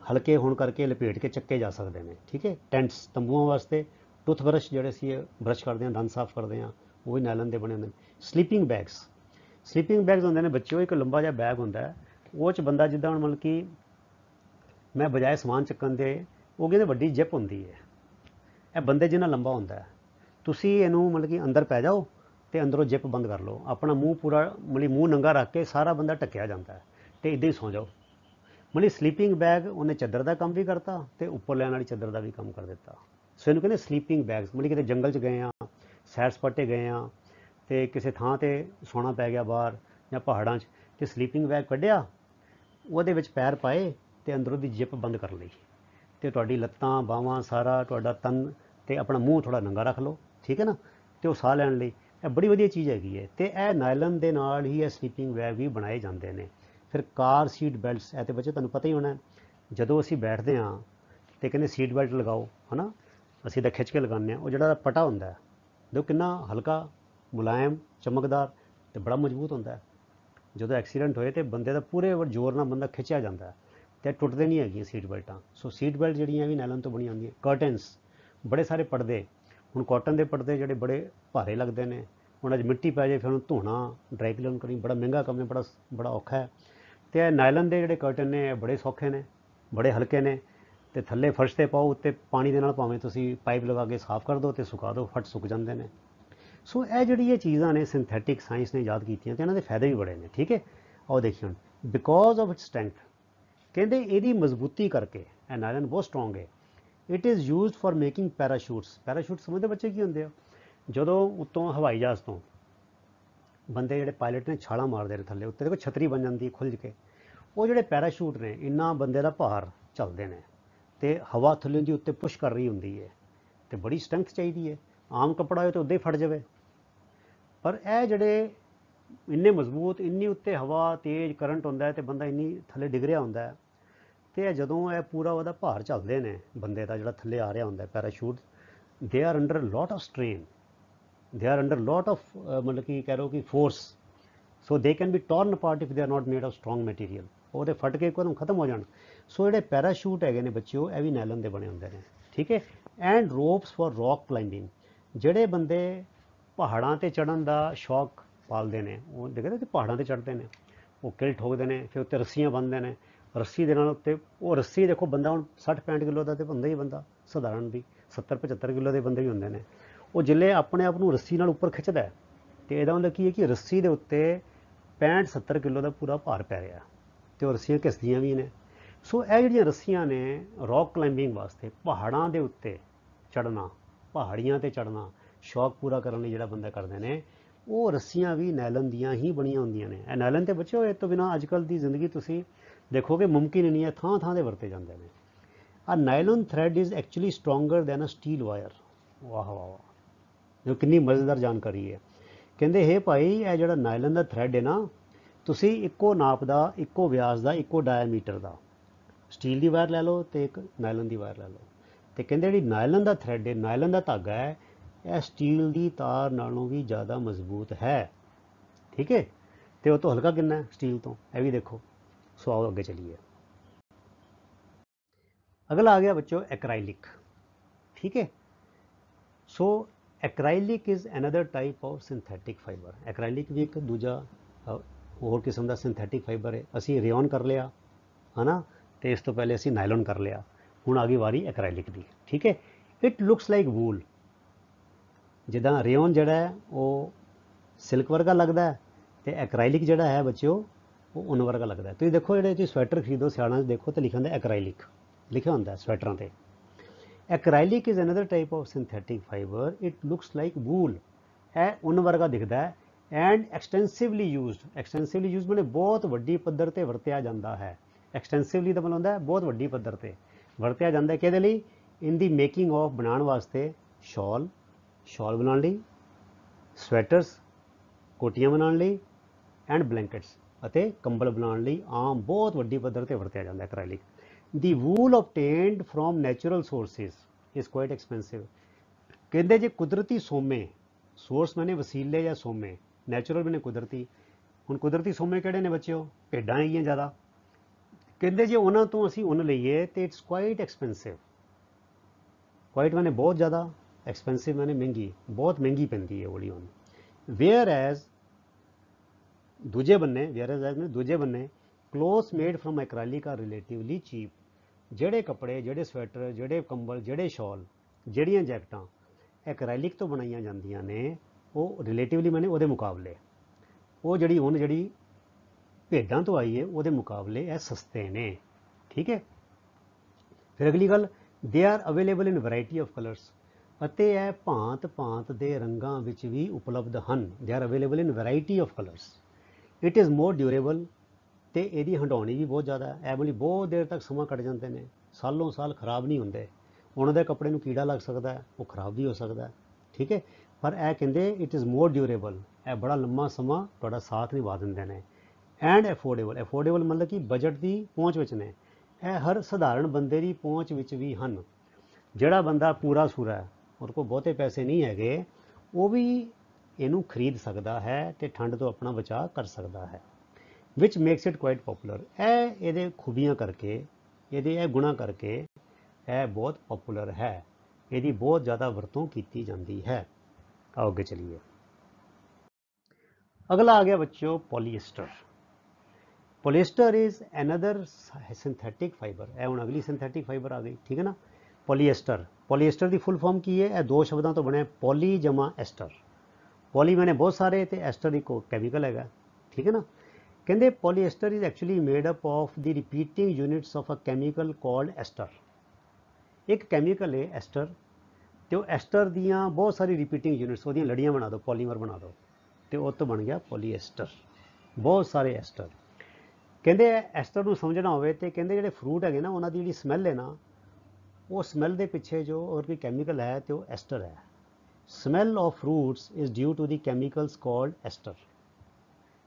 हल्के होने करके लपेट के चक्के जा सकते हैं। ठीक है, टेंट्स तंबुओं वास्ते। टूथब्रश जोड़े असी ब्रश करते हैं, दंद साफ करते हैं, वो भी नायलन के बने होंगे। स्लीपिंग बैग्स, स्लीपिंग बैग्स होंगे ने बच्चों, एक लंबा जिहा बैग होंदा है, वो च बंदा जिद्दां मतलब कि मैं बजाए समान चक्कन दे, वो कहते वड्डी जिप होंदी है, यह बंदे जिन्ना लंबा होंदा है। तुसीं इहनूं मतलब कि अंदर पै जाओ तो अंदरों जिप बंद कर लो, अपना मूँह पूरा मतलब मूँह नंगा रख के सारा बंदा ढक्या जाता है, तो इदां ही सौ जाओ। मतलब स्लीपिंग बैग उन्हें चादर का काम भी करता, तो उपर लैन वाली चादर का भी काम कर दिता। सो इन्हूं कहते स्लीपिंग बैग्स। मतलब कि जंगल च गए हाँ, सैर सपाटे गए हाँ, तो किसी थां ते सोना पै गया बाहर या पहाड़ों, तो स्लीपिंग बैग कढ़िया, वो पैर पाए, तो अंदरों की जिप बंद कर ली, तो तुहाडी लत्तां बाहवां सारा तुहाडा तन, तो अपना मूँह थोड़ा नंगा रख लो। ठीक है ना, तो साह लैन लई ਇਹ ਬੜੀ ਵਧੀਆ ਚੀਜ਼ ਹੈਗੀ ਹੈ। ਤੇ ਇਹ ਨਾਇਲਨ ਦੇ ਨਾਲ ਹੀ ਇਹ ਸਲੀਪਿੰਗ ਬੈਗ ਵੀ ਬਣਾਏ ਜਾਂਦੇ ਨੇ। ਫਿਰ ਕਾਰ ਸੀਟ ਬੈਲਟਸ, ਇਹ ਤੇ ਬੱਚੇ ਤੁਹਾਨੂੰ ਪਤਾ ਹੀ ਹੋਣਾ, ਜਦੋਂ ਅਸੀਂ ਬੈਠਦੇ ਹਾਂ ਤੇ ਕਹਿੰਦੇ ਸੀਟ ਬੈਲਟ ਲਗਾਓ, ਹੈ ਨਾ, ਅਸੀਂ ਤਾਂ ਖਿੱਚ ਕੇ ਲਗਾਉਂਦੇ ਹਾਂ। ਉਹ ਜਿਹੜਾ ਪਟਾ ਹੁੰਦਾ ਹੈ, ਦੇਖੋ ਕਿੰਨਾ ਹਲਕਾ, ਮੁਲਾਇਮ, ਚਮਕਦਾਰ ਤੇ ਬੜਾ ਮਜ਼ਬੂਤ ਹੁੰਦਾ ਹੈ। ਜਦੋਂ ਐਕਸੀਡੈਂਟ ਹੋਏ ਤੇ ਬੰਦੇ ਦਾ ਪੂਰੇ ਜ਼ੋਰ ਨਾਲ ਬੰਦਾ ਖਿੱਚਿਆ ਜਾਂਦਾ ਹੈ, ਤੇ ਟੁੱਟਦੇ ਨਹੀਂ ਹੈਗੀਆਂ ਸੀਟ ਬੈਲਟਾਂ। ਸੋ ਸੀਟ ਬੈਲਟ ਜਿਹੜੀਆਂ ਵੀ ਨਾਇਲਨ ਤੋਂ ਬਣੀਆਂ ਹੁੰਦੀਆਂ। ਕਰਟਨਸ, ਬੜੇ ਸਾਰੇ ਪਰਦੇ, ਹੁਣ ਕਾਟਨ ਦੇ ਪਰਦੇ ਜਿਹੜੇ ਬੜੇ ਭਾਰੇ ਲੱਗਦੇ ਨੇ, ਉਹਨਾਂ 'ਚ ਮਿੱਟੀ ਪੈ ਜਾਏ ਫਿਰ ਉਹਨੂੰ ਧੋਣਾ, ਡਰਾਈ ਕਲੀਨ ਕਰਨੀ ਬੜਾ ਮਹਿੰਗਾ ਕੰਮ ਹੈ, ਬੜਾ ਔਖਾ ਹੈ। ਅਤੇ ਇਹ ਨਾਇਲਨ ਦੇ ਜਿਹੜੇ ਕਰਟਨ ਨੇ ਇਹ ਬੜੇ ਸੌਖੇ ਨੇ, ਬੜੇ ਹਲਕੇ ਨੇ, ਅਤੇ ਥੱਲੇ ਫਰਸ਼ 'ਤੇ ਪਾਓ, ਉੱਤੇ ਪਾਣੀ ਦੇ ਨਾਲ ਭਾਵੇਂ ਤੁਸੀਂ ਪਾਈਪ ਲਗਾ ਕੇ ਸਾਫ਼ ਕਰ ਦਿਓ ਅਤੇ ਸੁਕਾ ਦਿਓ, ਫਟ ਸੁੱਕ ਜਾਂਦੇ ਨੇ। ਸੋ ਇਹ ਜਿਹੜੀ ਇਹ ਚੀਜ਼ਾਂ ਨੇ ਸਿੰਥੈਟਿਕ ਸਾਇੰਸ ਨੇ ਈਜਾਦ ਕੀਤੀਆਂ, ਅਤੇ ਇਹਨਾਂ ਦੇ ਫਾਇਦੇ ਵੀ ਬੜੇ ਨੇ। ਠੀਕ ਹੈ, ਆਓ ਦੇਖੀਏ ਹੁਣ। ਬਿਕੋਜ਼ ਆਫ ਇਟਸ ਸਟਰੈਂਥ, ਕਹਿੰਦੇ ਇਹਦੀ ਮਜ਼ਬੂਤੀ ਕਰਕੇ ਇਹ ਨਾਇਲਨ ਬਹੁਤ ਸਟਰੋਂਗ ਹੈ। It is use for making parachutes. Parachute समझते बच्चे की होंगे, जो उत्तों हवाई जहाज़ तो बंदे जोड़े पायलट ने छाला मारते हैं थले उत्ते, देखो छतरी बन जाती खुल के, वो जोड़े पैराशूट ने इन्ना बंदे का भार चलते हैं, तो हवा थल्ले की उत्ते पुश कर रही होंगी है, तो बड़ी स्ट्रेंथ चाहिए है। आम कपड़ा हो तो उदे फट जाए, पर यह जोड़े इन्ने मजबूत, इन्नी उत्ते हवा तेज़ करंट होंदा है, तो बंदा इन्नी थले डिग रहा होंदा है, तो ਜਦੋਂ ਇਹ ਪੂਰਾ ਉਹਦਾ ਭਾਰ ਚੱਲਦੇ ਨੇ ਬੰਦੇ ਦਾ ਜਿਹੜਾ ਥੱਲੇ ਆ ਰਿਹਾ ਹੁੰਦਾ parachute, they are under lot of strain, they are under lot of ਮਤਲਬ ਕਿ ਕਹਿ ਲਓ ਕਿ force, so they can be torn apart if they are not made of strong material, ਉਹਦੇ ਫਟ ਕੇ ਇੱਕਦਮ ਖਤਮ ਹੋ ਜਾਣ। ਸੋ ਜਿਹੜੇ ਪੈਰਾਸ਼ੂਟ ਹੈਗੇ ਨੇ ਬੱਚਿਓ, ਇਹ ਵੀ ਨਾਇਲਨ ਦੇ ਬਣੇ ਹੁੰਦੇ ਨੇ। ਠੀਕ ਹੈ, ਐਂਡ ਰੋਪਸ ਫॉर ਰੌਕ ਕਲਾਈਂਬਿੰਗ, ਜਿਹੜੇ ਬੰਦੇ ਪਹਾੜਾਂ 'ਤੇ ਚੜ੍ਹਨ ਦਾ ਸ਼ੌਕ ਪਾਲਦੇ ਨੇ, ਉਹ ਦੇਖਦੇ ਕਿ ਪਹਾੜਾਂ 'ਤੇ ਚੜ੍ਹਦੇ ਨੇ, ਉਹ ਕਿਲ ਠੋਕਦੇ ਨੇ, ਫਿਰ ਉੱਤੇ ਰੱਸੀਆਂ ਬੰਨ੍ਹਦੇ ਨੇ, रस्सी दे नाल उत्ते वो रस्सी देखो बंदा हुण 60-65 किलो का तो हुंदा ही बंदा सधारण भी 70-75 किलो के बंदे भी हुंदे ने वो जिल्ले अपने आप नूं रस्सी नाल उपर खिच्चदा है तो इहदा मतलब की है कि रस्सी के उत्ते 65-70 किलो का पूरा भार पै रहा तो रस्सियां घिसदियां भी ने। सो ये जिहड़ियां रस्सियां ने रॉक क्लाइंबिंग वास्ते पहाड़ां दे उत्ते चढ़ना पहाड़ियां ते चढ़ना शौक पूरा करने जिहड़ा बंदा करदे ने वो रस्सियां भी नायलन दियां ही बणियां हुंदियां ने। ਇਹ नायलन ते बच्चो इस तो बिना अजकल की जिंदगी तुसीं देखोगे मुमकिन नहीं है, थां थां दे वरते जांदे ने। A nylon thread is actually stronger than a steel wire. वाह वाह वाह, जो कितनी मज़ेदार जानकारी है। कहते हे भाई ਇਹ ਜਿਹੜਾ ਨਾਇਲਨ ਦਾ ਥ੍ਰੈਡ ਹੈ ਨਾ ਤੁਸੀਂ ਇੱਕੋ ਨਾਪ ਦਾ ਇੱਕੋ ਵਿਆਸ ਦਾ ਇੱਕੋ ਡਾਇਆਮੀਟਰ ਦਾ ਸਟੀਲ ਦੀ ਵਾਇਰ ਲੈ ਲਓ ਤੇ ਇੱਕ ਨਾਇਲਨ ਦੀ ਵਾਇਰ ਲੈ ਲਓ ਤੇ ਕਹਿੰਦੇ ਜਿਹੜੀ ਨਾਇਲਨ ਦਾ ਥ੍ਰੈਡ ਹੈ ਨਾਇਲਨ ਦਾ ਧਾਗਾ ਹੈ ਇਹ ਸਟੀਲ ਦੀ ਤਾਰ ਨਾਲੋਂ ਵੀ ਜ਼ਿਆਦਾ ਮਜ਼ਬੂਤ ਹੈ। ठीक है तो वो तो हल्का कितना है स्टील तो यह भी देखो। सो आओ अगे चलिए। अगला आ गया बच्चों एक्राइलिक। ठीक है so acrylic is another type of synthetic fibre. Acrylic भी एक दूजा होर किस्म का सिंथैटिक फाइबर है। असी रेयन कर लिया है ना तो इस तो पहले असी नायलन कर लिया हुण आ गई वारी एक्राइलिक की। ठीक है इट लुक्स लाइक वूल जिदा रेयन जिहड़ा है वो सिल्क वर्गा लगता है तो एक्राइलिक जिहड़ा है बच्चों वो उन वर्गा लगता है। तो देखो जो तुसीं स्वैटर खरीदो सियाणा देखो तो लिखा होंदा एक्राइलिक लिखा होंदा स्वैटरां ते। Acrylic is another type of synthetic fibre it looks like wool है उन वर्गा दिखता है and extensively used. Extensively use मैंने बहुत वड्डी पद्धर ते वरत्या जाता है। एक्सटेंसिवली तो मतलब होंदा है बहुत वड्डी पद्धर ते वरत्या जाता है किहदे लई इन दी मेकिंग ऑफ बनाने वास्ते शॉल शॉल बनाने लई स्वैटर्स कोटियां बनाने लई एंड ब्लैंकेट्स अते कंबल बनाने लई आम बहुत वड्डी पद्धर ते वरत्या जाता है acrylic. The wool obtained from natural sources is quite expensive. कहते जे कुदरती सोमे सोर्स मैंने वसीले या सोमे नैचुरल मैंने कुदरती हुण कुदरती सोमे किहड़े ने बच्चों भेड्डां हैगियां ज़्यादा कहते जे उन्हां तो असीं उन लईए तो इट्स क्वाइट एक्सपेंसिव। क्वाइट मैंने बहुत ज़्यादा एक्सपेंसिव मैंने महंगी बहुत महंगी पैंदी है वही उन। वेयर एज दूजे बन्ने वेयर एज में दूजे बन्ने clothes made from acrylic are relatively cheap. ਜਿਹੜੇ ਕੱਪੜੇ ਜਿਹੜੇ ਸਵੈਟਰ ਜਿਹੜੇ ਕੰਬਲ ਜਿਹੜੇ ਸ਼ਾਲ ਜਿਹੜੀਆਂ ਜੈਕਟਾਂ ਐਕਰਾਈਲਿਕ ਤੋਂ ਬਣਾਈਆਂ ਜਾਂਦੀਆਂ ਨੇ ਉਹ ਰਿਲੇਟਿਵਲੀ ਮੈਨੇ ਉਹਦੇ ਮੁਕਾਬਲੇ ਉਹ ਜਿਹੜੀ ਹੁਣ ਜਿਹੜੀ ਭੇਡਾਂ ਤੋਂ ਆਈ ਹੈ ਉਹਦੇ ਮੁਕਾਬਲੇ ਇਹ ਸਸਤੇ ਨੇ। ਠੀਕ ਹੈ ਫਿਰ ਅਗਲੀ ਗੱਲ they are available in variety of colours ਅਤੇ ਇਹ ਭਾਂਤ ਭਾਂਤ ਦੇ ਰੰਗਾਂ ਵਿੱਚ ਵੀ ਉਪਲਬਧ ਹਨ। They are available in variety of colours. It is more durable तो यदी हंडौनी भी बहुत ज़्यादा है। वाली बहुत देर तक समा कट जाते हैं सालों साल खराब नहीं होंगे। उन्होंने कपड़े में कीड़ा लग सकता है वो खराब भी हो सकता है। ठीक है पर यह कहते इट इज़ मोर ड्यूरेबल यह बड़ा लंबा समा थोड़ा साथ निभा देंगे ने एंड एफोर्डेबल। एफोर्डेबल मतलब कि बजट की पहुँच विच ने यह हर सधारण बंदे की पहुँच विच भी हैं। जोड़ा बंदा पूरा सूरा है उन्होंने को बहुते पैसे नहीं है वो भी इनू खरीद सकता है तो ठंड तो अपना बचाव कर सकता है। Which makes it quite popular. ये खूबियाँ करके ये गुणा करके यह बहुत पॉपूलर है यदी बहुत ज़्यादा वरतों की जाती है। आगे चलिए। अगला आ गया बच्चों polyester. Polyester is another synthetic fibre. यह हूँ अगली सिंथैटिक फाइबर आ गई। ठीक है ना पॉलीएस्टर। पॉलीएस्टर की फुल फॉर्म की है यह दो शब्दों तो बने पॉली जमा एस्टर। पॉली मैंने बहुत सारे तो एस्टर एक कैमिकल है। ठीक है ना कहते polyester is actually made up of the repeating units of a chemical called ester. एक कैमिकल है एस्टर तो एस्टर दियाँ बहुत सारी रिपीटिंग यूनिट्स वो लड़ियाँ बना दो पॉलीमर बना दो तो तो बन गया पॉलीएस्टर। बहुत सारे एस्टर कहते एस्टर को समझना हो तो कहते जो फ्रूट है ना उन्होंने जी स्मैल है ना वो स्मैल के पिछे जो और कोई कैमिकल है तो एस्टर है। Smell of fruits is due to the chemicals called ester.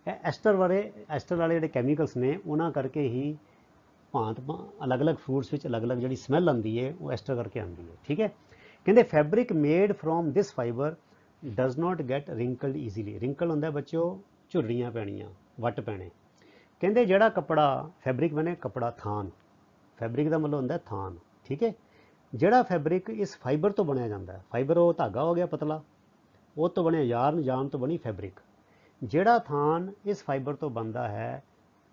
Ester वाले जो कैमिकल्स ने उन्होंने करके ही भांत अलग अलग फ्रूट्स में अलग अलग जी स्मैल आती है वो एस्टर करके आती है। ठीक है कहते fabric made from this fibre does not get wrinkled easily. Wrinkle होंगे बच्चों झुर्रियाँ पैनियाँ वट पैने। कहते जोड़ा कपड़ा फैब्रिक बने कपड़ा थान फैब्रिक का मतलब होंगे थान। ठीक है जोड़ा फैब्रिक इस फाइबर तो बनया जाता है फाइबर वो धागा हो गया पतला वो तो बने यार्न जान तो बनी फैब्रिक। जोड़ा थान इस फाइबर तो बनता है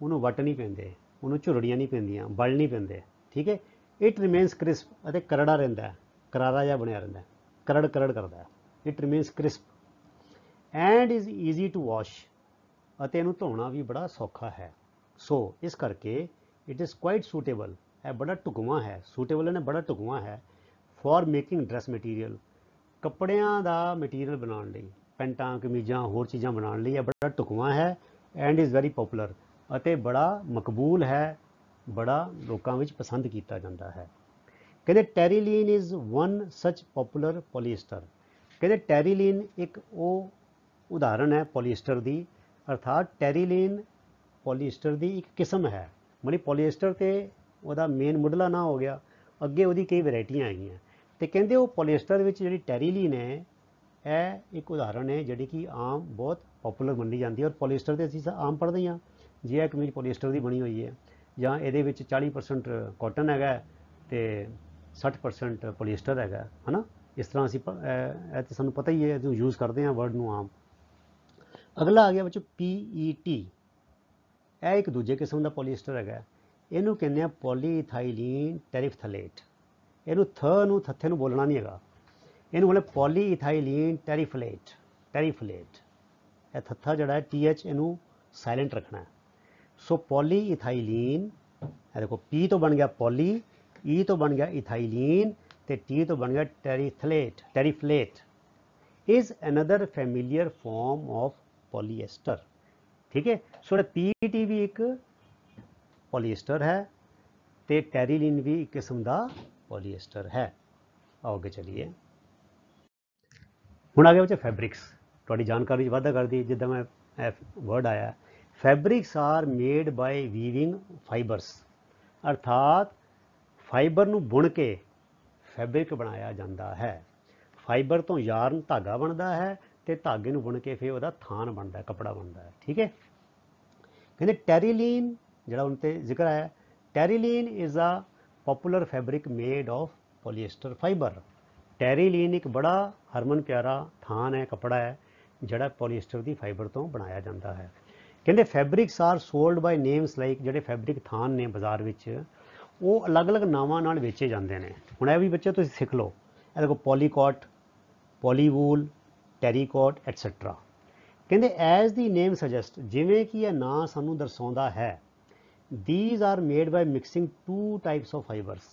उन्होंने वट नहीं पैंदे ਉਹਨੂੰ ਝੁਰੜੀਆਂ ਨਹੀਂ ਪੈਂਦੀਆਂ, ਬਲ ਨਹੀਂ ਪੈਂਦੇ, ਠੀਕ ਹੈ। ਇਟ ਰਿਮੇਨਸ ਕ੍ਰਿਸਪ, ਅਤੇ ਕਰੜਾ ਰਹਿੰਦਾ ਹੈ, ਕਰਾਰਾ ਜਿਹਾ ਬਣਿਆ ਰਹਿੰਦਾ, ਕਰੜ ਕਰੜ ਕਰਦਾ ਹੈ। It remains crisp and is easy to wash, ਅਤੇ ਇਹਨੂੰ ਧੋਣਾ ਵੀ ਬੜਾ ਸੌਖਾ ਹੈ। ਸੋ ਇਸ ਕਰਕੇ ਇਟ ਇਜ਼ ਕੁਆਇਟ ਸੂਟੇਬਲ, ਇਹ ਬੜਾ ਢੁਕਵਾਂ ਹੈ, ਸੂਟੇਬਲ ਨੇ ਬੜਾ ਢੁਕਵਾਂ ਹੈ ਫॉर ਮੇਕਿੰਗ ਡਰੈਸ ਮਟੀਰੀਅਲ, ਕੱਪੜਿਆਂ ਦਾ ਮਟੀਰੀਅਲ ਬਣਾਉਣ ਲਈ, ਪੈਂਟਾਂ ਕਮੀਜ਼ਾਂ ਹੋਰ ਚੀਜ਼ਾਂ ਬਣਾਉਣ ਲਈ ਇਹ ਬੜਾ ਢੁਕਵਾਂ ਹੈ। ਐਂਡ ਇਜ਼ ਵੈਰੀ ਪੋਪੂਲਰ, ਅਤੇ ਬੜਾ ਮਕਬੂਲ ਹੈ, ਬੜਾ ਲੋਕਾਂ ਵਿੱਚ ਪਸੰਦ ਕੀਤਾ ਜਾਂਦਾ ਹੈ। ਕਹਿੰਦੇ ਟੈਰੀਲੀਨ ਇਜ਼ ਵਨ ਸੱਚ ਪੋਪੂਲਰ ਪੋਲੀਸਟਰ, ਕਹਿੰਦੇ ਟੈਰੀਲੀਨ ਇੱਕ ਉਹ ਉਦਾਹਰਣ ਹੈ ਪੋਲੀਸਟਰ ਦੀ, ਅਰਥਾਤ ਟੈਰੀਲੀਨ ਪੋਲੀਸਟਰ ਦੀ ਇੱਕ ਕਿਸਮ ਹੈ। ਮਤਲਬ ਪੋਲੀਸਟਰ ਤੇ ਉਹਦਾ ਮੇਨ ਮੁੱਢਲਾ ਨਾਂ ਹੋ ਗਿਆ, ਅੱਗੇ ਉਹਦੀ ਕਈ ਵੈਰਾਈਟੀਆਂ ਹੈਗੀਆਂ, ਤੇ ਕਹਿੰਦੇ ਉਹ ਪੋਲੀਸਟਰ ਵਿੱਚ ਜਿਹੜੀ ਟੈਰੀਲੀਨ ਹੈ ਇਹ ਇੱਕ ਉਦਾਹਰਣ ਹੈ ਜਿਹੜੀ ਕਿ ਆਮ ਬਹੁਤ ਪੋਪੂਲਰ ਮੰਨੀ ਜਾਂਦੀ ਹੈ। ਔਰ ਪੋਲੀਸਟਰ ਤੇ ਅਸੀਂ ਆਮ ਪੜ੍ਹਦੇ ਹਾਂ, ਜੇ ਇਹ ਕਮੀਜ਼ ਪੋਲੀਸਟਰ ਦੀ ਬਣੀ ਹੋਈ ਹੈ, ਜਾਂ ਇਹਦੇ ਵਿੱਚ 40% ਕਾਟਨ ਹੈਗਾ ਤੇ 60% ਪੋਲੀਸਟਰ ਹੈਗਾ, ਹੈ ਨਾ। ਇਸ ਤਰ੍ਹਾਂ ਅਸੀਂ ਇਹ ਤਾਂ ਸਾਨੂੰ ਪਤਾ ਹੀ ਹੈ, ਅਸੀਂ ਯੂਜ਼ ਕਰਦੇ ਹਾਂ ਵਰਡ ਨੂੰ ਆਮ। ਅਗਲਾ ਆ ਗਿਆ ਬੱਚੋ PET, ਇਹ ਇੱਕ ਦੂਜੇ ਕਿਸਮ ਦਾ ਪੋਲੀਸਟਰ ਹੈਗਾ, ਇਹਨੂੰ ਕਹਿੰਦੇ ਆ ਪੋਲੀਈਥਾਈਲੀਨ ਟੈਰੀਫਥਲੇਟ। ਇਹਨੂੰ ਨੂੰ ਥੱਥੇ ਨੂੰ ਬੋਲਣਾ ਨਹੀਂ ਹੈਗਾ, ਇਹਨੂੰ ਬੋਲੇ ਪੋਲੀਈਥਾਈਲੀਨ ਟੈਰੀਫਲੇਟ, ਟੈਰੀਫਲੇਟ। ਇਹ ਥੱਥਾ ਜਿਹੜਾ ਹੈ TH ਇਹਨੂੰ ਸਾਇਲੈਂਟ ਰੱਖਣਾ ਹੈ। ਸੋ ਪੋਲੀਈਥਾਈਲੀਨ, ਇਹ ਦੇਖੋ P ਤੋਂ ਬਣ ਗਿਆ ਪੋਲੀ, E ਤੋਂ ਬਣ ਗਿਆ ਇਥਾਈਲੀਨ, ਤੇ T ਤੋਂ ਬਣ ਗਿਆ ਟੈਰੀਫਲੇਟ, ਟੈਰੀਫਲੇਟ is another familiar form of polyester, ਠੀਕ ਹੈ। ਸੋ PET ਵੀ ਇੱਕ ਪੋਲੀਐਸਟਰ ਹੈ ਤੇ ਟੈਰੀਲੀਨ ਵੀ ਇੱਕ ਕਿਸਮ ਦਾ ਪੋਲੀਐਸਟਰ ਹੈ। ਆਓ ਅੱਗੇ ਚਲੀਏ। ਹੁਣ ਆ ਗਿਆ ਬੱਚੇ ਫੈਬਰਿਕਸ, ਤੁਹਾਡੀ ਜਾਣਕਾਰੀ 'ਚ ਵਾਧਾ ਕਰਦੀ, ਜਿੱਦਾਂ ਮੈਂ ਵਰਡ ਆਇਆ fabrics are made by weaving fibres, ਅਰਥਾਤ ਫਾਈਬਰ ਨੂੰ ਬੁਣ ਕੇ ਫੈਬਰਿਕ ਬਣਾਇਆ ਜਾਂਦਾ ਹੈ। ਫਾਈਬਰ ਤੋਂ ਯਾਰਨ ਧਾਗਾ ਬਣਦਾ ਹੈ, ਤੇ ਧਾਗੇ ਨੂੰ ਬੁਣ ਕੇ ਫਿਰ ਉਹਦਾ ਥਾਨ ਬਣਦਾ, ਕੱਪੜਾ ਬਣਦਾ ਹੈ, ਠੀਕ ਹੈ। ਕਹਿੰਦੇ ਟੈਰੀਲੀਨ ਜਿਹੜਾ ਉਹਨਾਂ ਤੇ ਜ਼ਿਕਰ ਆਇਆ, terylene is a popular fabric made of polyester fibre. Terylene ਇੱਕ ਬੜਾ ਹਰਮਨ ਪਿਆਰਾ ਥਾਨ ਹੈ, ਕੱਪੜਾ ਹੈ ਜਿਹੜਾ ਪੋਲੀਐਸਟਰ ਦੀ ਫਾਈਬਰ ਤੋਂ ਬਣਾਇਆ ਜਾਂਦਾ ਹੈ। ਕਹਿੰਦੇ ਫੈਬਰਿਕਸ ਆਰ ਸੋਲਡ ਬਾਈ ਨੇਮਸ ਲਾਈਕ, ਜਿਹੜੇ ਫੈਬਰਿਕ ਥਾਨ ਨੇ ਬਾਜ਼ਾਰ ਵਿੱਚ ਉਹ ਅਲੱਗ-ਅਲੱਗ ਨਾਵਾਂ ਨਾਲ ਵੇਚੇ ਜਾਂਦੇ ਨੇ। ਹੁਣ ਇਹ ਵੀ ਬੱਚੇ ਤੁਸੀਂ ਸਿੱਖ ਲਓ, ਇਹ ਦੇਖੋ ਪੋਲੀਕੋਟ, ਪੋਲੀਵੂਲ, ਟੈਰੀਕੋਟ ਐਟਸੈਟਰਾ। ਕਹਿੰਦੇ ਐਜ਼ ਦੀ ਨੇਮ ਸਜੈਸਟ, ਜਿਵੇਂ ਕਿ ਇਹ ਨਾਂ ਸਾਨੂੰ ਦਰਸਾਉਂਦਾ ਹੈ, these are made by mixing two types of fibers,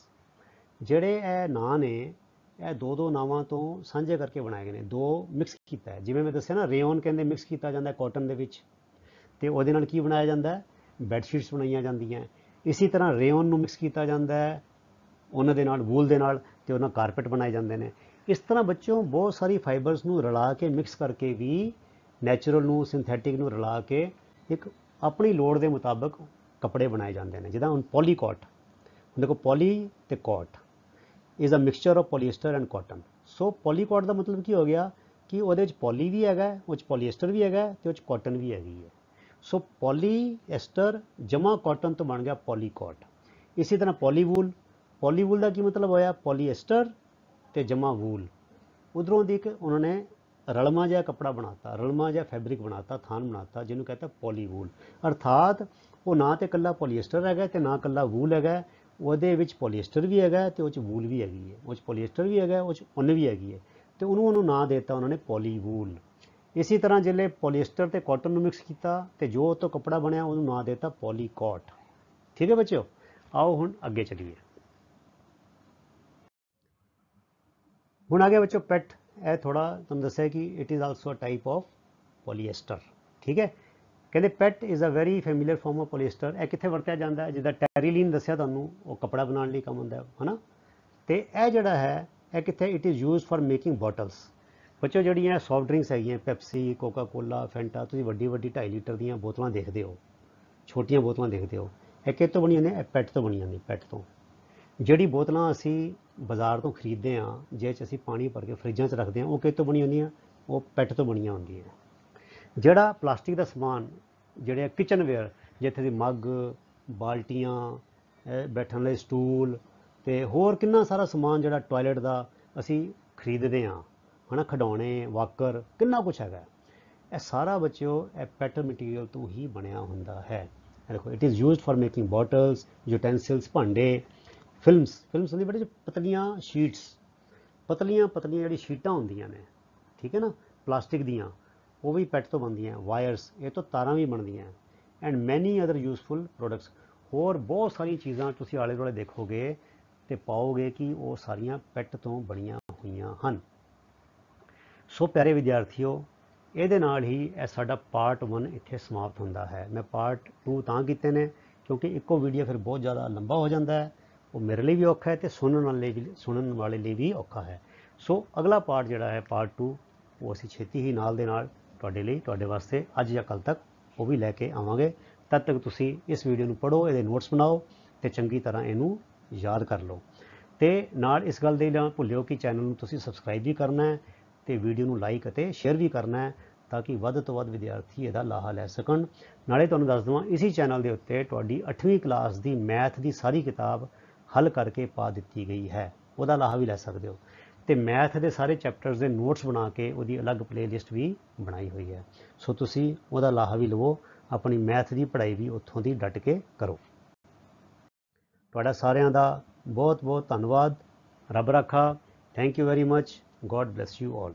ਜਿਹੜੇ ਇਹ ਨਾਂ ਨੇ ਇਹ ਦੋ ਨਾਵਾਂ ਤੋਂ ਸਾਂਝੇ ਕਰਕੇ ਬਣਾਏ ਗਏ ਨੇ, ਦੋ ਮਿਕਸ ਕੀਤਾ ਹੈ। ਜਿਵੇਂ ਮੈਂ ਦੱਸਿਆ ਨਾ, ਰੇਓਨ ਕਹਿੰਦੇ ਮਿਕਸ ਕੀਤਾ ਜਾਂਦਾ ਕਾਟਨ ਦੇ ਵਿੱਚ, ਤੇ ਉਹਦੇ ਨਾਲ ਕੀ ਬਣਾਇਆ ਜਾਂਦਾ ਹੈ, ਬੈੱਡਸ਼ੀਟਸ ਬਣਾਈਆਂ ਜਾਂਦੀਆਂ। ਇਸੇ ਤਰ੍ਹਾਂ ਰੇਓਨ ਨੂੰ ਮਿਕਸ ਕੀਤਾ ਜਾਂਦਾ ਹੈ ਉਹਨਾਂ ਦੇ ਨਾਲ, ਵੂਲ ਦੇ ਨਾਲ, ਤੇ ਉਹਨਾਂ ਕਾਰਪੇਟ ਬਣਾਏ ਜਾਂਦੇ ਨੇ। ਇਸ ਤਰ੍ਹਾਂ ਬੱਚੋਂ ਬਹੁਤ ਸਾਰੀ ਫਾਈਬਰਸ ਨੂੰ ਰਲਾ ਕੇ ਮਿਕਸ ਕਰਕੇ ਵੀ ਨੈਚੁਰਲ ਨੂੰ ਸਿੰਥੈਟਿਕ ਨੂੰ ਰਲਾ ਕੇ ਇੱਕ ਆਪਣੀ ਲੋੜ ਦੇ ਮੁਤਾਬਕ ਕੱਪੜੇ ਬਣਾਏ ਜਾਂਦੇ ਨੇ। ਜਿੱਦਾਂ ਹੁਣ ਪੋਲੀਕੋਟ, ਹੁਣ ਦੇਖੋ polycot is a mixture of polyester and cotton. So polycot ਦਾ ਮਤਲਬ ਕੀ ਹੋ ਗਿਆ ਕਿ ਉਹਦੇ ਵਿੱਚ ਪੋਲੀ ਵੀ ਹੈਗਾ, ਉਹ 'ਚ ਪੋਲੀਐਸਟਰ ਵੀ ਹੈਗਾ, ਤੇ ਉਹ 'ਚ ਕਾਟਨ ਵੀ ਹੈਗੀ ਹੈ। ਸੋ ਪੋਲੀਐਸਟਰ ਜਮਾ ਕਾਟਨ ਤੋਂ ਬਣ ਗਿਆ ਪੋਲੀਕੋਟ। ਇਸੇ ਤਰ੍ਹਾਂ ਪੋਲੀਵੂਲ, ਪੋਲੀਵੂਲ ਦਾ ਕੀ ਮਤਲਬ ਹੋਇਆ, ਪੋਲੀਐਸਟਰ ਤੇ ਜਮਾ ਵੂਲ, ਉਧਰੋਂ ਦੀ ਇੱਕ ਉਹਨਾਂ ਨੇ ਰਲਮਾ ਜਿਹਾ ਕੱਪੜਾ ਬਣਾਤਾ, ਰਲਮਾ ਜਿਹਾ ਫੈਬਰਿਕ ਬਣਾਤਾ, ਥਾਨ ਬਣਾਤਾ, ਜਿਹਨੂੰ ਕਹਿੰਦਾ ਪੋਲੀਵੂਲ। ਅਰਥਾਤ ਉਹ ਨਾ ਤੇ ਇਕੱਲਾ ਪੋਲੀਐਸਟਰ ਹੈਗਾ ਤੇ ਨਾ ਇਕੱਲਾ ਵੂਲ ਹੈਗਾ, ਉਹਦੇ ਵਿੱਚ ਪੋਲੀਐਸਟਰ ਵੀ ਹੈਗਾ ਤੇ ਉਹ 'ਚ ਵੂਲ ਵੀ ਹੈਗੀ ਹੈ, ਉਹ 'ਚ ਪੋਲੀਐਸਟਰ ਵੀ ਹੈਗਾ, ਉਹ 'ਚ ਉੱਨ ਵੀ ਹੈਗੀ ਹੈ, ਤੇ ਉਹਨੂੰ ਨਾਂ ਦੇਤਾ ਉਹਨਾਂ ਨੇ ਪੋਲੀਵੂਲ। ਇਸੇ ਤਰ੍ਹਾਂ ਜਿਹੜੇ ਪੋਲੀਐਸਟਰ ਤੇ ਕਾਟਨ ਨੂੰ ਮਿਕਸ ਕੀਤਾ ਤੇ ਜੋ ਉਹ ਤੋਂ ਕੱਪੜਾ ਬਣਿਆ ਉਹਨੂੰ ਨਾਂ ਦੇਤਾ ਪੋਲੀਕੋਟ, ਠੀਕ ਹੈ ਬੱਚਿਓ। ਆਓ ਹੁਣ ਅੱਗੇ ਚਲੀਏ। ਹੁਣ ਆ ਗਿਆ ਬੱਚੋ ਪੈਟ, ਇਹ ਥੋੜਾ ਤੁਹਾਨੂੰ ਦੱਸਿਆ ਕਿ it is also a type of polyester, ਠੀਕ ਹੈ। ਕਹਿੰਦੇ PET is a very familiar form of polyester. ਇਹ ਕਿੱਥੇ ਵਰਤਿਆ ਜਾਂਦਾ ਹੈ, ਜਿੱਦਾਂ ਟੈਰੀਲੀਨ ਦੱਸਿਆ ਤੁਹਾਨੂੰ, ਉਹ ਕੱਪੜਾ ਬਣਾਉਣ ਲਈ ਕੰਮ ਹੁੰਦਾ ਹੈ ਨਾ। ਤੇ ਇਹ ਜਿਹੜਾ ਹੈ ਇਹ ਕਿੱਥੇ, it is used for making bottles. ਬੱਚੋ ਜਿਹੜੀਆਂ ਸੌਫਟ ਡਰਿੰਕਸ ਹੈਗੀਆਂ, ਪੈਪਸੀ, ਕੋਕਾ ਕੋਲਾ, ਫੈਂਟਾ, ਤੁਸੀਂ ਵੱਡੀ 2.5 ਲੀਟਰ ਦੀਆਂ ਬੋਤਲਾਂ ਦੇਖਦੇ ਹੋ, ਛੋਟੀਆਂ ਬੋਤਲਾਂ ਦੇਖਦੇ ਹੋ, ਇਹ ਕਿਹ ਤੋਂ ਬਣੀਆਂ ਨੇ, ਇਹ ਪੈਟ ਤੋਂ ਬਣੀਆਂ ਨੇ, ਪੈਟ ਤੋਂ। ਜਿਹੜੀ ਬੋਤਲਾਂ ਅਸੀਂ ਬਾਜ਼ਾਰ ਤੋਂ ਖਰੀਦਦੇ ਹਾਂ, ਜਿਹ 'ਚ ਅਸੀਂ ਪਾਣੀ ਭਰ ਕੇ ਫਰਿੱਜਾਂ 'ਚ ਰੱਖਦੇ ਹਾਂ, ਉਹ ਕਿਹ ਤੋਂ ਬਣੀ ਹੁੰਦੀਆਂ, ਉਹ ਪੈਟ ਤੋਂ ਬਣੀਆਂ ਹੁੰਦੀਆਂ। ਜਿਹੜਾ ਪਲਾਸਟਿਕ ਦਾ ਸਮਾਨ, ਜਿਹੜੇ ਕਿਚਨ ਵੇਅਰ, ਜਿੱਥੇ ਦੀ ਮੱਗ, ਬਾਲਟੀਆਂ, ਬੈਠਣ ਲਈ ਸਟੂਲ, ਤੇ ਹੋਰ ਕਿੰਨਾ ਸਾਰਾ ਸਮਾਨ ਜਿਹੜਾ ਟੋਇਲਟ ਦਾ ਅਸੀਂ ਖਰੀਦਦੇ ਹਾਂ, ਹੈ ਨਾ, ਖਿਡੌਣੇ, ਵਾਕਰ, ਕਿੰਨਾ ਕੁਛ ਹੈਗਾ। ਇਹ ਸਾਰਾ ਬੱਚਿਓ ਇਹ ਪੈਟ ਮਟੀਰੀਅਲ ਤੋਂ ਹੀ ਬਣਿਆ ਹੁੰਦਾ ਹੈ। देखो it is use for making bottles, utensils, भांडे, फिल्म्स ਹੁੰਦੀ बड़ी पतलियां शीट्स, पतलियां ਜਿਹੜੀ ਸ਼ੀਟਾਂ ਹੁੰਦੀਆਂ ਨੇ, ठीक है ना, प्लास्टिक ਦੀਆਂ, ਉਹ ਵੀ ਪੈਟ ਤੋਂ ਬਣਦੀਆਂ, ਵਾਇਰਸ, ਇਹ ਤੋਂ ਤਾਰਾਂ ਵੀ ਬਣਦੀਆਂ, ਐਂਡ ਮੈਨੀ ਅਦਰ ਯੂਜ਼ਫੁਲ ਪ੍ਰੋਡਕਟਸ। ਹੋਰ ਬਹੁਤ ਸਾਰੀਆਂ ਚੀਜ਼ਾਂ ਤੁਸੀਂ ਆਲੇ ਦੁਆਲੇ ਦੇਖੋਗੇ ਤੇ ਪਾਓਗੇ ਕਿ ਉਹ ਸਾਰੀਆਂ ਪੈਟ ਤੋਂ ਬਣੀਆਂ ਹੋਈਆਂ ਹਨ। ਸੋ ਪਿਆਰੇ ਵਿਦਿਆਰਥੀਓ, ਇਹਦੇ ਨਾਲ ਹੀ ਇਹ ਸਾਡਾ ਪਾਰਟ 1 ਇੱਥੇ ਸਮਾਪਤ ਹੁੰਦਾ ਹੈ। ਮੈਂ ਪਾਰਟ 2 ਤਾਂ ਕੀਤੇ ਨੇ ਕਿਉਂਕਿ ਇੱਕੋ ਵੀਡੀਓ ਫਿਰ ਬਹੁਤ ਜ਼ਿਆਦਾ ਲੰਬਾ ਹੋ ਜਾਂਦਾ ਹੈ, ਉਹ ਮੇਰੇ ਲਈ ਵੀ ਔਖਾ ਹੈ ਤੇ ਸੁਣਨ ਵਾਲੇ ਲਈ ਵੀ ਔਖਾ ਹੈ। ਸੋ ਅਗਲਾ ਪਾਰਟ ਜਿਹੜਾ ਹੈ ਪਾਰਟ 2, ਉਹ ਅਸੀਂ ਛੇਤੀ ਹੀ ਨਾਲ ਦੇ ਨਾਲ ਤੁਹਾਡੇ ਲਈ, ਤੁਹਾਡੇ ਵਾਸਤੇ ਅੱਜ ਜਾਂ ਕੱਲ੍ਹ ਤੱਕ ਉਹ ਵੀ ਲੈ ਕੇ ਆਵਾਂਗੇ। ਤਦ ਤੱਕ ਤੁਸੀਂ ਇਸ ਵੀਡੀਓ ਨੂੰ ਪੜ੍ਹੋ, ਇਹਦੇ ਨੋਟਸ ਬਣਾਓ ਤੇ ਚੰਗੀ ਤਰ੍ਹਾਂ ਇਹਨੂੰ ਯਾਦ ਕਰ ਲਓ। ਤੇ ਨਾਲ ਇਸ ਗੱਲ ਦੇ ਨਾ ਭੁੱਲਿਓ ਕਿ ਚੈਨਲ ਨੂੰ ਤੁਸੀਂ ਸਬਸਕ੍ਰਾਈਬ ਵੀ ਕਰਨਾ ਹੈ ਤੇ ਵੀਡੀਓ ਨੂੰ ਲਾਈਕ ਅਤੇ ਸ਼ੇਅਰ ਵੀ ਕਰਨਾ ਹੈ ਤਾਂ ਕਿ ਵੱਧ ਤੋਂ ਵੱਧ ਵਿਦਿਆਰਥੀ ਇਹਦਾ ਲਾਹਾ ਲੈ ਸਕਣ। ਨਾਲੇ ਤੁਹਾਨੂੰ ਦੱਸ ਦਵਾਂ, ਇਸੀ ਚੈਨਲ ਦੇ ਉੱਤੇ ਤੁਹਾਡੀ 8ਵੀਂ ਕਲਾਸ ਦੀ ਮੈਥ ਦੀ ਸਾਰੀ ਕਿਤਾਬ ਹੱਲ ਕਰਕੇ ਪਾ ਦਿੱਤੀ ਗਈ ਹੈ, ਉਹਦਾ ਲਾਹਾ ਵੀ ਲੈ ਸਕਦੇ ਹੋ। ਤੇ ਮੈਥ ਦੇ ਸਾਰੇ ਚੈਪਟਰਸ ਦੇ ਨੋਟਸ ਬਣਾ ਕੇ ਉਹਦੀ ਅਲੱਗ ਪਲੇਲਿਸਟ ਵੀ ਬਣਾਈ ਹੋਈ ਹੈ। ਸੋ ਤੁਸੀਂ ਉਹਦਾ ਲਾਹਾ ਵੀ ਲਵੋ, ਆਪਣੀ ਮੈਥ ਦੀ ਪੜ੍ਹਾਈ ਵੀ ਉੱਥੋਂ ਦੀ ਡਟ ਕੇ ਕਰੋ। ਤੁਹਾਡਾ ਸਾਰਿਆਂ ਦਾ ਬਹੁਤ ਬਹੁਤ ਧੰਨਵਾਦ। ਰੱਬ ਰਾਖਾ। Thank you very much. God bless you all.